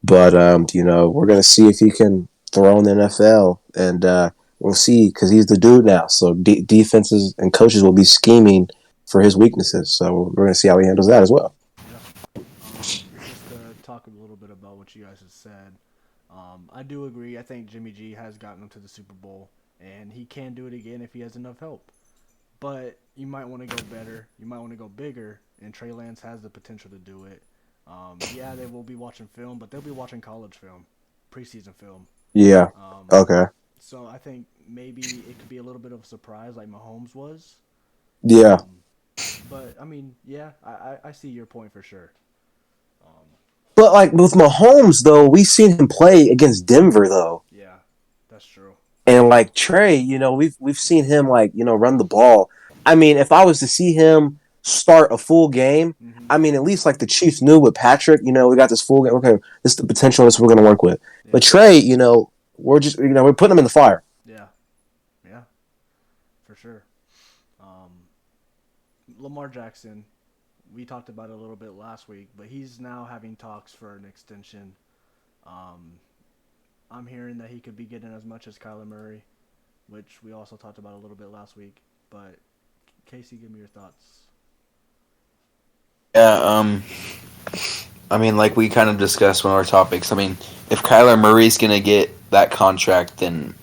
But, we're going to see if he can throw in the NFL, and we'll see because he's the dude now. So defenses and coaches will be scheming for his weaknesses. So we're going to see how he handles that as well. Yeah. Just to talk a little bit about what you guys have said, I do agree. I think Jimmy G has gotten him to the Super Bowl, and he can do it again if he has enough help. But you might want to go better. You might want to go bigger, and Trey Lance has the potential to do it. They will be watching film, but they'll be watching college film, preseason film. Yeah. Okay. So I think maybe it could be a little bit of a surprise like Mahomes was. Yeah. But, I mean, I see your point for sure. But, like, with Mahomes, though, we've seen him play against Denver, though. Yeah, that's true. And, like, Trey, we've seen him, like, run the ball. I mean, if I was to see him start a full game. I mean, at least like the Chiefs knew with Patrick, we got this full game. Okay, this is the potential this we're going to work with. Yeah. But Trey, we're just, we're putting him in the fire. Yeah. Yeah. For sure. Lamar Jackson, we talked about it a little bit last week, but he's now having talks for an extension. I'm hearing that he could be getting as much as Kyler Murray, which we also talked about a little bit last week. But Casey, give me your thoughts. Yeah, I mean, like we kind of discussed one of our topics. I mean, if Kyler Murray's going to get that contract, then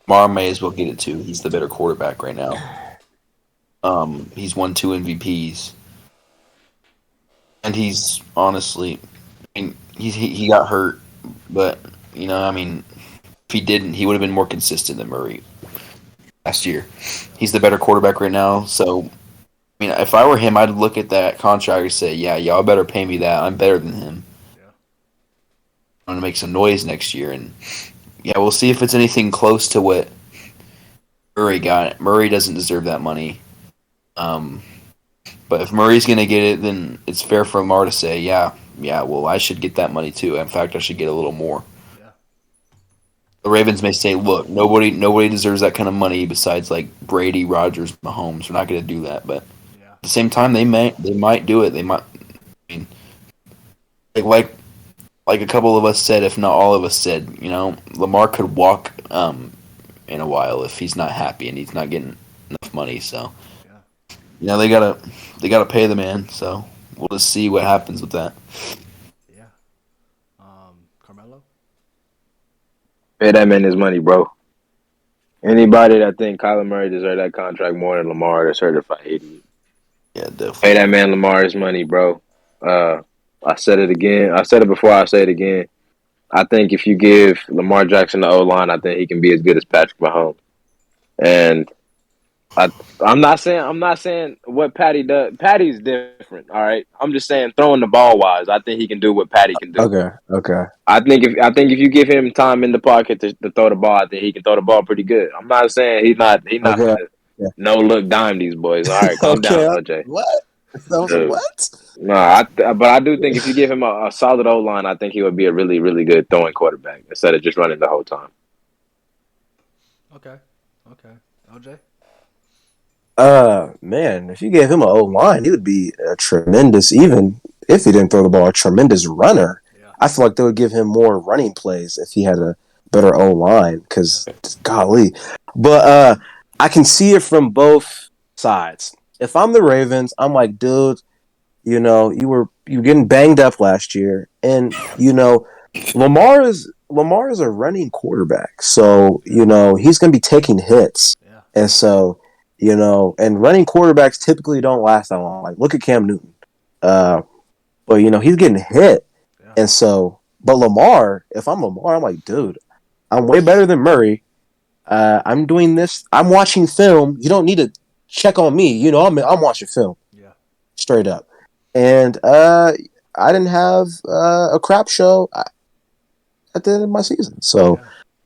Lamar may as well get it too. He's the better quarterback right now. He's won 2 MVPs. And he's honestly, I mean, he got hurt, but, I mean, if he didn't, he would have been more consistent than Murray last year. He's the better quarterback right now, so I mean, if I were him, I'd look at that contract and say, yeah, y'all better pay me that. I'm better than him. Yeah. I'm going to make some noise next year. And, yeah, we'll see if it's anything close to what Murray got. Murray doesn't deserve that money. But if Murray's going to get it, then it's fair for Lamar to say, yeah, well, I should get that money too. In fact, I should get a little more. Yeah. The Ravens may say, look, nobody deserves that kind of money besides, like, Brady, Rodgers, Mahomes. We're not going to do that, but at the same time, they might do it. They might. I mean, like a couple of us said, if not all of us said, Lamar could walk in a while if he's not happy and he's not getting enough money. So, they gotta pay the man. So we'll just see what happens with that. Yeah. Carmelo. Pay that man his money, bro. Anybody that think Kyler Murray deserves that contract more than Lamar, they're certified idiot. Yeah, definitely. Pay that man Lamar his money, bro. I said it again. I said it before. I say it again. I think if you give Lamar Jackson the O-line, I think he can be as good as Patrick Mahomes. And I'm not saying what Patty does. Patty's different, all right? I'm just saying throwing the ball wise, I think he can do what Patty can do. Okay. I think if you give him time in the pocket to throw the ball, I think he can throw the ball pretty good. I'm not saying he's not no look dime these boys. All right, calm down, OJ. What? What? No, but I do think if you give him a solid O-line, I think he would be a really, really good throwing quarterback instead of just running the whole time. Okay. OJ? Man, if you gave him an O-line, he would be a tremendous, even if he didn't throw the ball, a tremendous runner. Yeah. I feel like they would give him more running plays if he had a better O-line, because, golly. But I can see it from both sides. If I'm the Ravens, I'm like, dude, you were getting banged up last year, and Lamar is a running quarterback, so he's going to be taking hits, and so and running quarterbacks typically don't last that long. Like, look at Cam Newton, but he's getting hit, and so. But Lamar, if I'm Lamar, I'm like, dude, I'm way better than Murray. I'm doing this. I'm watching film. You don't need to check on me. I'm watching film. Yeah. Straight up. And I didn't have a crap show at the end of my season. So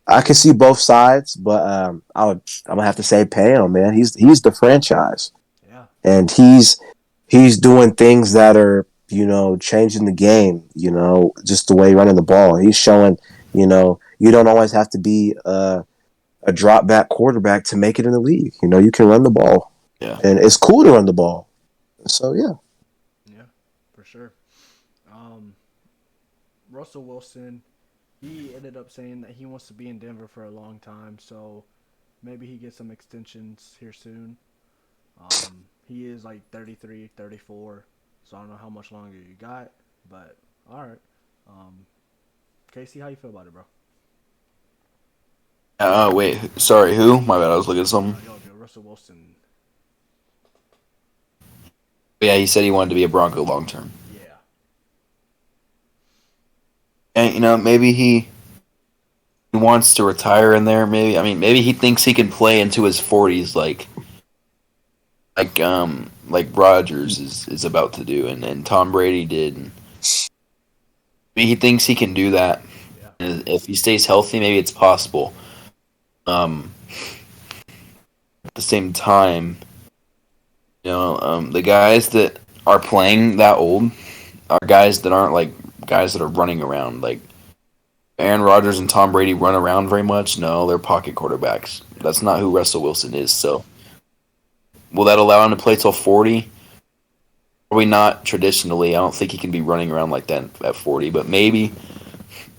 I can see both sides, but I'm gonna have to say pay him, man. He's the franchise. Yeah. And he's doing things that are, changing the game, just the way running the ball. He's showing, you don't always have to be a drop back quarterback to make it in the league. You can run the ball. Yeah. And it's cool to run the ball. So, yeah. Yeah, for sure. Russell Wilson, he ended up saying that he wants to be in Denver for a long time, so maybe he gets some extensions here soon. He is like 33, 34, so I don't know how much longer you got, but all right. Casey, how you feel about it, bro? Wait, sorry, who? My bad, I was looking at something. Russell Wilson. Yeah, he said he wanted to be a Bronco long term. Yeah. And maybe he wants to retire in there. Maybe he thinks he can play into his 40s, like Rodgers is about to do, and Tom Brady did. Maybe he thinks he can do that. Yeah. And if he stays healthy, maybe it's possible. At the same time, The guys that are playing that old are guys that aren't like guys that are running around. Like Aaron Rodgers and Tom Brady run around very much. No, they're pocket quarterbacks. That's not who Russell Wilson is. So, will that allow him to play till 40? Probably not traditionally. I don't think he can be running around like that at 40, but maybe.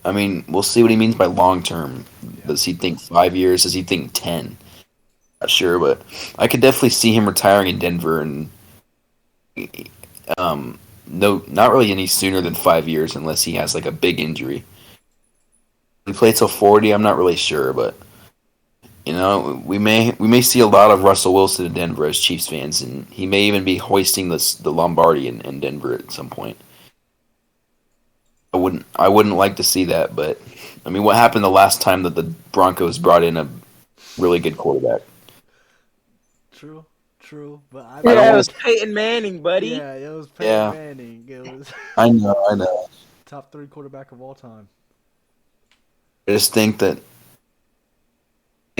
I mean, we'll see what he means by long term. Does he think 5 years? Does he think 10? Not sure, but I could definitely see him retiring in Denver and no, not really any sooner than 5 years unless he has like a big injury. He play till 40. I'm not really sure, but we may see a lot of Russell Wilson in Denver as Chiefs fans, and he may even be hoisting the Lombardi in Denver at some point. I wouldn't like to see that, but I mean, what happened the last time that the Broncos brought in a really good quarterback? True, but it was Peyton Manning, buddy. Yeah, it was Peyton Manning. It was. I know. Top 3 quarterback of all time. I just think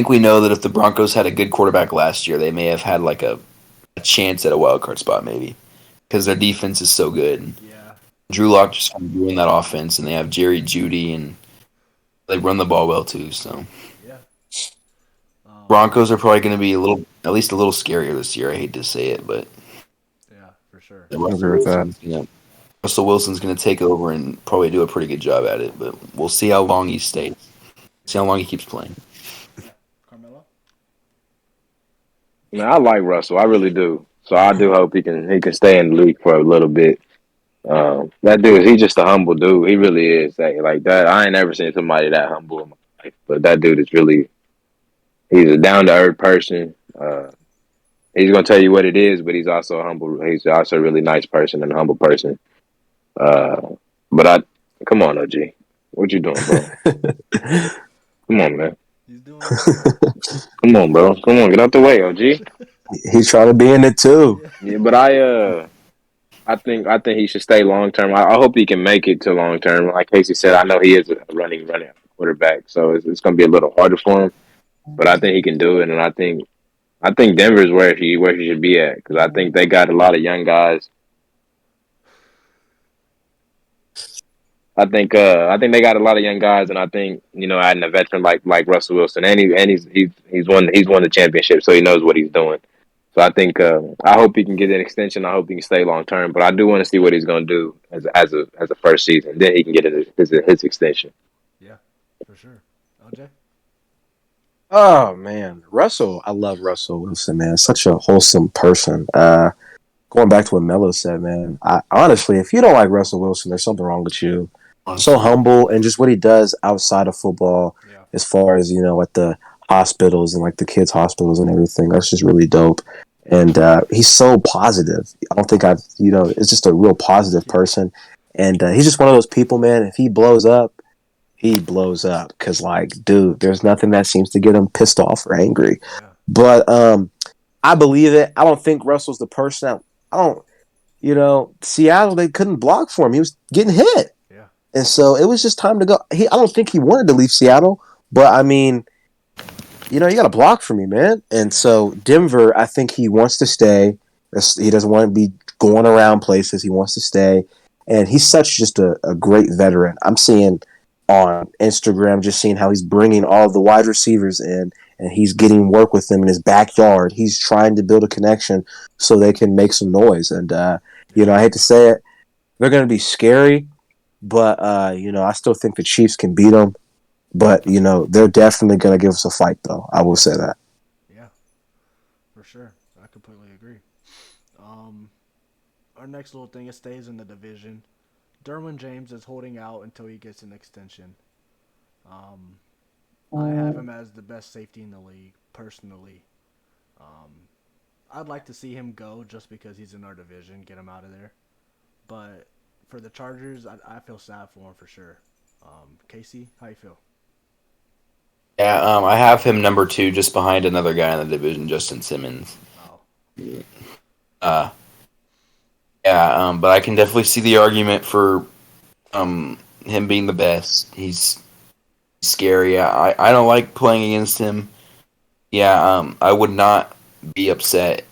we know that if the Broncos had a good quarterback last year, they may have had like a chance at a wild card spot, maybe, because their defense is so good. Yeah. Drew Lock just kind of ruined that offense, and they have Jerry Jeudy, and they run the ball well too. So, yeah. Broncos are probably going to be at least a little scarier this year. I hate to say it, but yeah, for sure. I agree with that. Russell Wilson's going to take over and probably do a pretty good job at it, but we'll see how long he stays. See how long he keeps playing. Carmelo? Man, I like Russell. I really do. So I do hope he can stay in the league for a little bit. That dude, he's just a humble dude. He really is. Like that. I ain't never seen somebody that humble in my life. But that dude is really, he's a down to earth person. He's gonna tell you what it is, but he's also humble. He's also a really nice person and a humble person. But come on, OG, what you doing, bro? Come on, man. He's doing Come on, bro. Come on, get out the way, OG. He's trying to be in it too. Yeah, but I think he should stay long term. I hope he can make it to long term. Like Casey said, I know he is a running quarterback, so it's going to be a little harder for him. But I think he can do it, and I think Denver's where he should be at, because I think they got a lot of young guys. I think they got a lot of young guys, and I think adding a veteran like Russell Wilson, and he's won the championship, so he knows what he's doing. So I think I hope he can get an extension. I hope he can stay long term, but I do want to see what he's going to do as a first season. Then he can get his extension. Yeah, for sure. LJ? Oh man, Russell! I love Russell Wilson, man. Such a wholesome person. Going back to what Melo said, man. Honestly, if you don't like Russell Wilson, there's something wrong with you. So humble, and just what he does outside of football, as far as at the hospitals and like the kids' hospitals and everything. That's just really dope. And he's so positive. I don't think it's just a real positive person. And he's just one of those people, man. If he blows up, he blows up. Because, like, dude, there's nothing that seems to get him pissed off or angry. Yeah. But I believe it. I don't think Russell's the person Seattle, they couldn't block for him. He was getting hit. Yeah. And so it was just time to go. I don't think he wanted to leave Seattle. But, I mean, you got to block for me, man. And so Denver, I think he wants to stay. He doesn't want to be going around places. He wants to stay. And he's such just a great veteran. I'm seeing on Instagram, just seeing how he's bringing all the wide receivers in, and he's getting work with them in his backyard. He's trying to build a connection so they can make some noise. And, I hate to say it, they're going to be scary. But, I still think the Chiefs can beat them. But, they're definitely going to give us a fight, though. I will say that. Yeah, for sure. I completely agree. Our next little thing, it stays in the division. Derwin James is holding out until he gets an extension. I have him as the best safety in the league, personally. I'd like to see him go just because he's in our division, get him out of there. But for the Chargers, I feel sad for him for sure. Casey, how you feel? Yeah, I have him number 2, just behind another guy in the division, Justin Simmons. Oh. But I can definitely see the argument for him being the best. He's scary. I don't like playing against him. Yeah, I would not be upset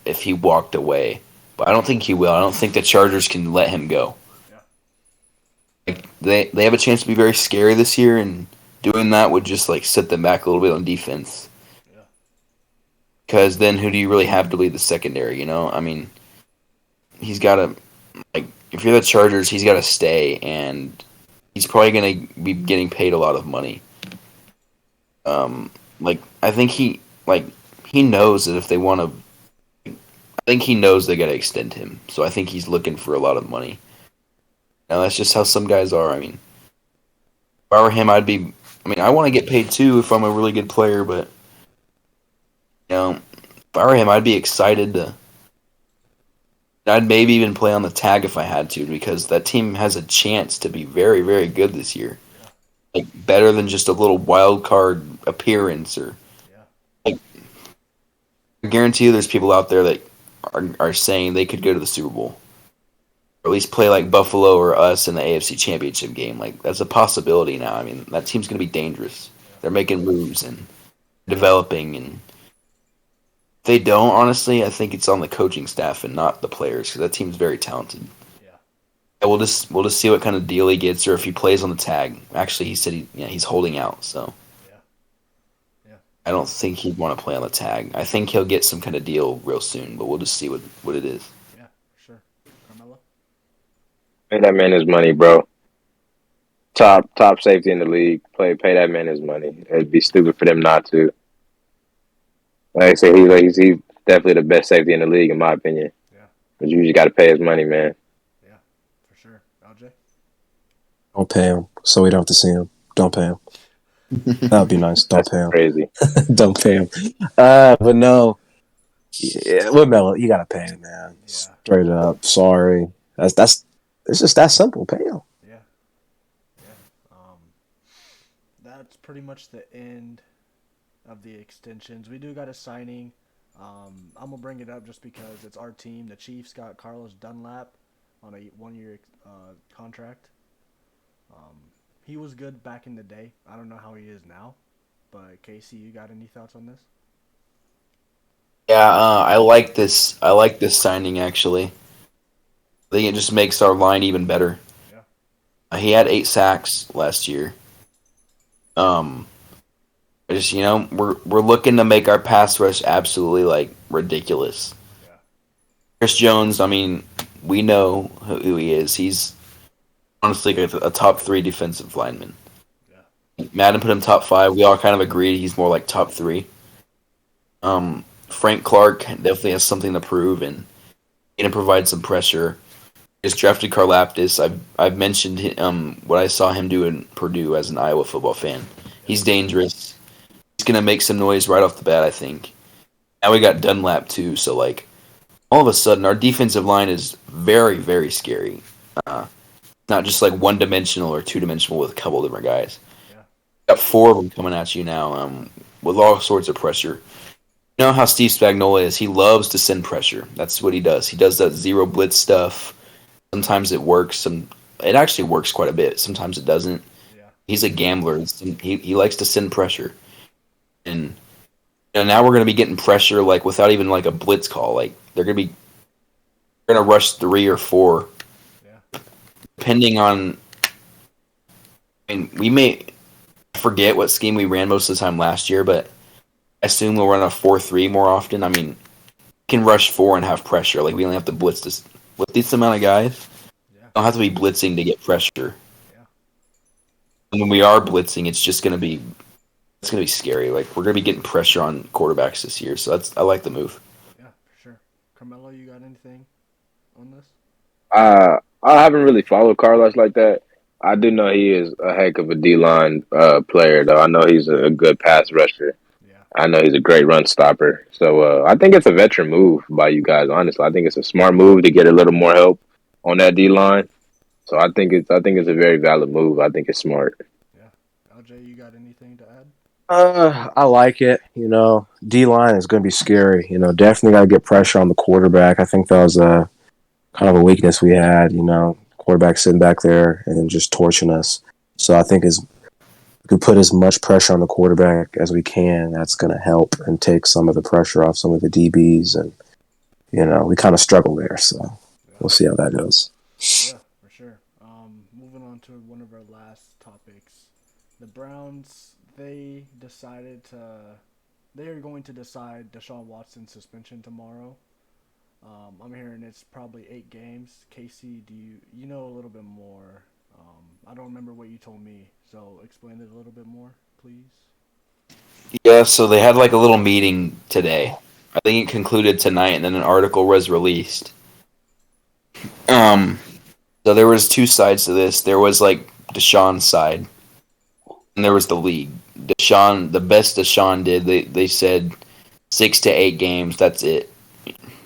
if he walked away. But I don't think he will. I don't think the Chargers can let him go. Yeah. Like they have a chance to be very scary this year, and doing that would just like set them back a little bit on defense. Yeah. Because then who do you really have to lead the secondary? You know, I mean, he's got to like if you're the Chargers, he's got to stay, and he's probably going to be getting paid a lot of money. Like I think he knows that if they want to. I think he knows they got to extend him, so I think he's looking for a lot of money. Now that's just how some guys are. I mean, if I were him, I'd be. I mean, I want to get paid too if I'm a really good player, but if I were him, I'd be excited to. I'd maybe even play on the tag if I had to, because that team has a chance to be very, very good this year. Like better than just a little wild card appearance, or like. I guarantee you, there's people out there that are saying they could go to the Super Bowl, or at least play like Buffalo or us in the AFC Championship game. Like that's a possibility now. I mean, that team's going to be dangerous. They're making moves and developing, and if they don't, honestly, I think it's on the coaching staff and not the players, because that team's very talented. Yeah. And we'll just see what kind of deal he gets, or if he plays on the tag. Actually, he said he's holding out, so. I don't think he'd want to play on the tag. I think he'll get some kind of deal real soon, but we'll just see what it is. Yeah, sure. Carmelo? Pay that man his money, bro. Top safety in the league. Pay that man his money. It'd be stupid for them not to. Like I said, he's definitely the best safety in the league, in my opinion. Yeah. But you just got to pay his money, man. Yeah, for sure. LJ? Don't pay him, so we don't have to see him. Don't pay him. That would be nice. Don't pay him. Crazy. Don't pay him. But no. Yeah, with Melo, you gotta pay him, man. Yeah. Straight up. Sorry. That's it's just that simple. Pay him. Yeah. That's pretty much the end of the extensions. We do got a signing. I'm gonna bring it up just because it's our team. The Chiefs got Carlos Dunlap on a 1-year contract. He was good back in the day. I don't know how he is now. But Casey, you got any thoughts on this? Yeah, I like this. I like this signing, actually. I think it just makes our line even better. Yeah. He had 8 sacks last year. We're looking to make our pass rush absolutely like ridiculous. Yeah. Chris Jones, I mean, we know who he is. He's honestly a top 3 defensive lineman. Yeah. Madden put him top 5. We all kind of agreed he's more like top 3. Frank Clark definitely has something to prove, and he can provide some pressure. Just drafted Karlaftis. I've mentioned what I saw him do in Purdue as an Iowa football fan. He's dangerous. He's gonna make some noise right off the bat, I think. Now we got Dunlap too, so like all of a sudden our defensive line is very, very scary. Not just like one-dimensional or two-dimensional with a couple different guys. Yeah. Got 4 of them coming at you now, with all sorts of pressure. You know how Steve Spagnuolo is. He loves to send pressure. That's what he does. He does that zero blitz stuff. Sometimes it works. It actually works quite a bit. Sometimes it doesn't. Yeah. He's a gambler. He likes to send pressure. And now we're going to be getting pressure like without even like a blitz call. Like they're going to rush 3 or 4. Depending on, I mean, we may forget what scheme we ran most of the time last year, but I assume we'll run a 4-3 more often. I mean, we can rush 4 and have pressure. Like, we only have to blitz this. With this amount of guys, we don't have to be blitzing to get pressure. Yeah. And when we are blitzing, it's going to be scary. Like, we're going to be getting pressure on quarterbacks this year, so I like the move. Yeah, for sure. Carmelo, you got anything on this? I haven't really followed Carlos like that. I do know he is a heck of a D-line player, though. I know he's a good pass rusher. Yeah. I know he's a great run stopper. So I think it's a veteran move by you guys, honestly. I think it's a smart move to get a little more help on that D-line. So I think it's a very valid move. I think it's smart. Yeah. LJ, you got anything to add? I like it. D-line is going to be scary. Definitely got to get pressure on the quarterback. I think that was kind of a weakness we had, quarterback sitting back there and just torching us. So I think it's we can put as much pressure on the quarterback as we can. That's going to help and take some of the pressure off some of the DBs. And, we kind of struggle there. So we'll see how that goes. Yeah, for sure. Moving on to one of our last topics. The Browns, they are going to decide Deshaun Watson's suspension tomorrow. I'm hearing it's probably 8 games. Casey, do you know a little bit more? I don't remember what you told me, so explain it a little bit more, please. Yeah, so they had like a little meeting today. I think it concluded tonight, and then an article was released. So there was 2 sides to this. There was like Deshaun's side, and there was the league. The best Deshaun did, they said 6 to 8 games. That's it.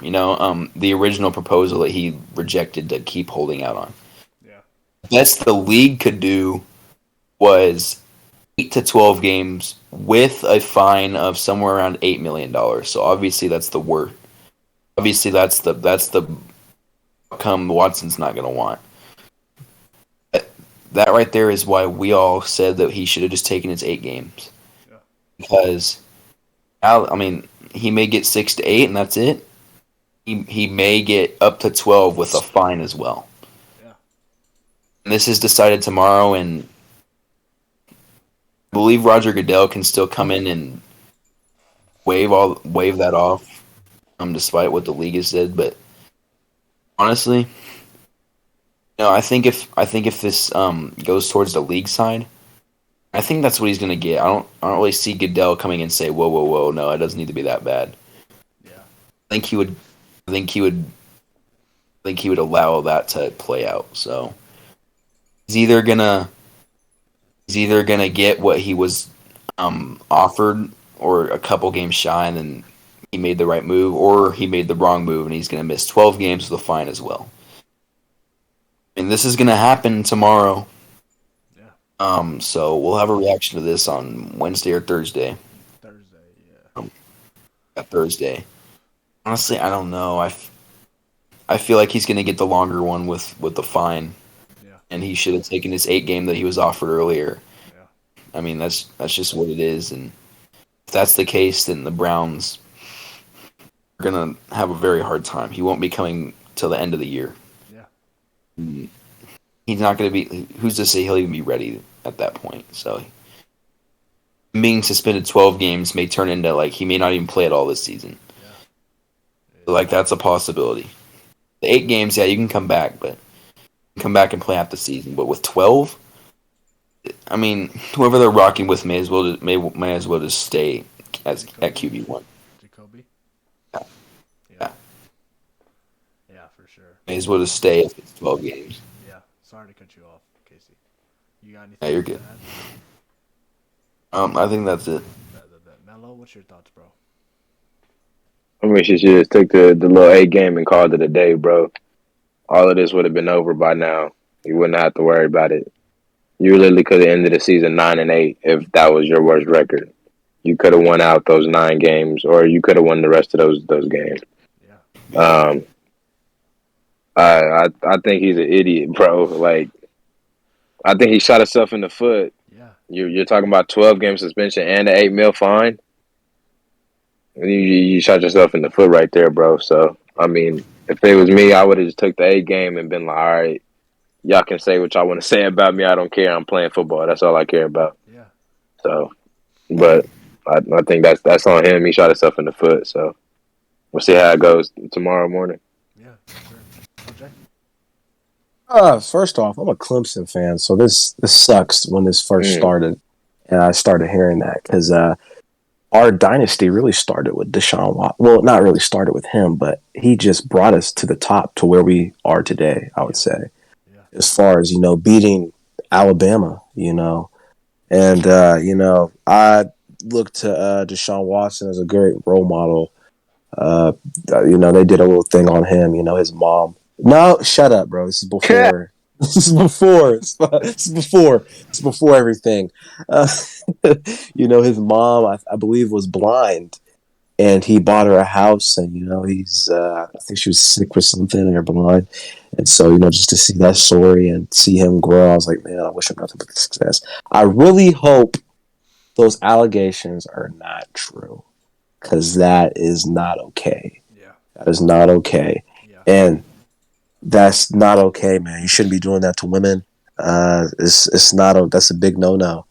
The original proposal that he rejected to keep holding out on. Yeah. Best the league could do was 8 to 12 games with a fine of somewhere around $8 million. So obviously that's the worst. Obviously that's the outcome Watson's not going to want. That right there is why we all said that he should have just taken his 8 games. Yeah. Because, he may get 6 to 8 and that's it. He may get up to 12 with a fine as well. Yeah. And this is decided tomorrow, and I believe Roger Goodell can still come in and waive that off, despite what the league has said. But honestly, I think if this goes towards the league side, I think that's what he's gonna get. I don't really see Goodell coming and say, whoa, no, it doesn't need to be that bad. Yeah. I think he would allow that to play out. So he's either gonna get what he was offered, or a couple games shy, and then he made the right move, or he made the wrong move, and he's gonna miss 12 games with a fine as well. And this is gonna happen tomorrow. Yeah. So we'll have a reaction to this on Wednesday or Thursday. Thursday, yeah. Thursday. Honestly, I don't know. I feel like he's gonna get the longer one with the fine. Yeah. And he should have taken his 8 game that he was offered earlier. Yeah. That's just what it is, and if that's the case, then the Browns are gonna have a very hard time. He won't be coming till the end of the year. Yeah. He's not gonna be. Who's to say he'll even be ready at that point? So being suspended 12 games may turn into he may not even play at all this season. Yeah. That's a possibility. The 8 games, yeah, you can come back, but come back and play half the season. But with 12, whoever they're rocking with may as well just stay at QB1. Jacoby. Yeah. Yeah, for sure. May as well just stay if it's 12 games. Yeah. Sorry to cut you off, Casey. You got anything? Yeah, you're good. I think that's it. Mello, what's your thoughts, bro? She should just take the little 8 game and call it a day, bro. All of this would have been over by now. You wouldn't have to worry about it. You literally could have ended the season 9-8 if that was your worst record. You could have won out those 9 games, or you could have won the rest of those games. Yeah. I think he's an idiot, bro. I think he shot himself in the foot. Yeah. You're talking about 12 game suspension and an $8 million fine. You shot yourself in the foot right there, bro. So if it was me, I would have just took the 8 game and been like, all right, y'all can say what y'all want to say about me. I don't care. I'm playing football. That's all I care about. Yeah. So, but I think that's on him. He shot himself in the foot. So we'll see how it goes tomorrow morning. Yeah, sure. OJ? First off, I'm a Clemson fan, so this sucks when this first started, and I started hearing that because our dynasty really started with Deshaun Watson. Well, not really started with him, but he just brought us to the top to where we are today, I would say. Yeah. As far as, beating Alabama, And, I look to Deshaun Watson as a great role model. They did a little thing on him, his mom. No, shut up, bro. This is before. It's before everything. His mom, I believe, was blind, and he bought her a house, and he's I think she was sick or something or blind, and so just to see that story and see him grow, I was like, man, I wish him nothing but success. I really hope those allegations are not true, because that is not okay. Yeah. That is not okay, Yeah. and that's not okay, man. You shouldn't be doing that to women. It's not that's a big no.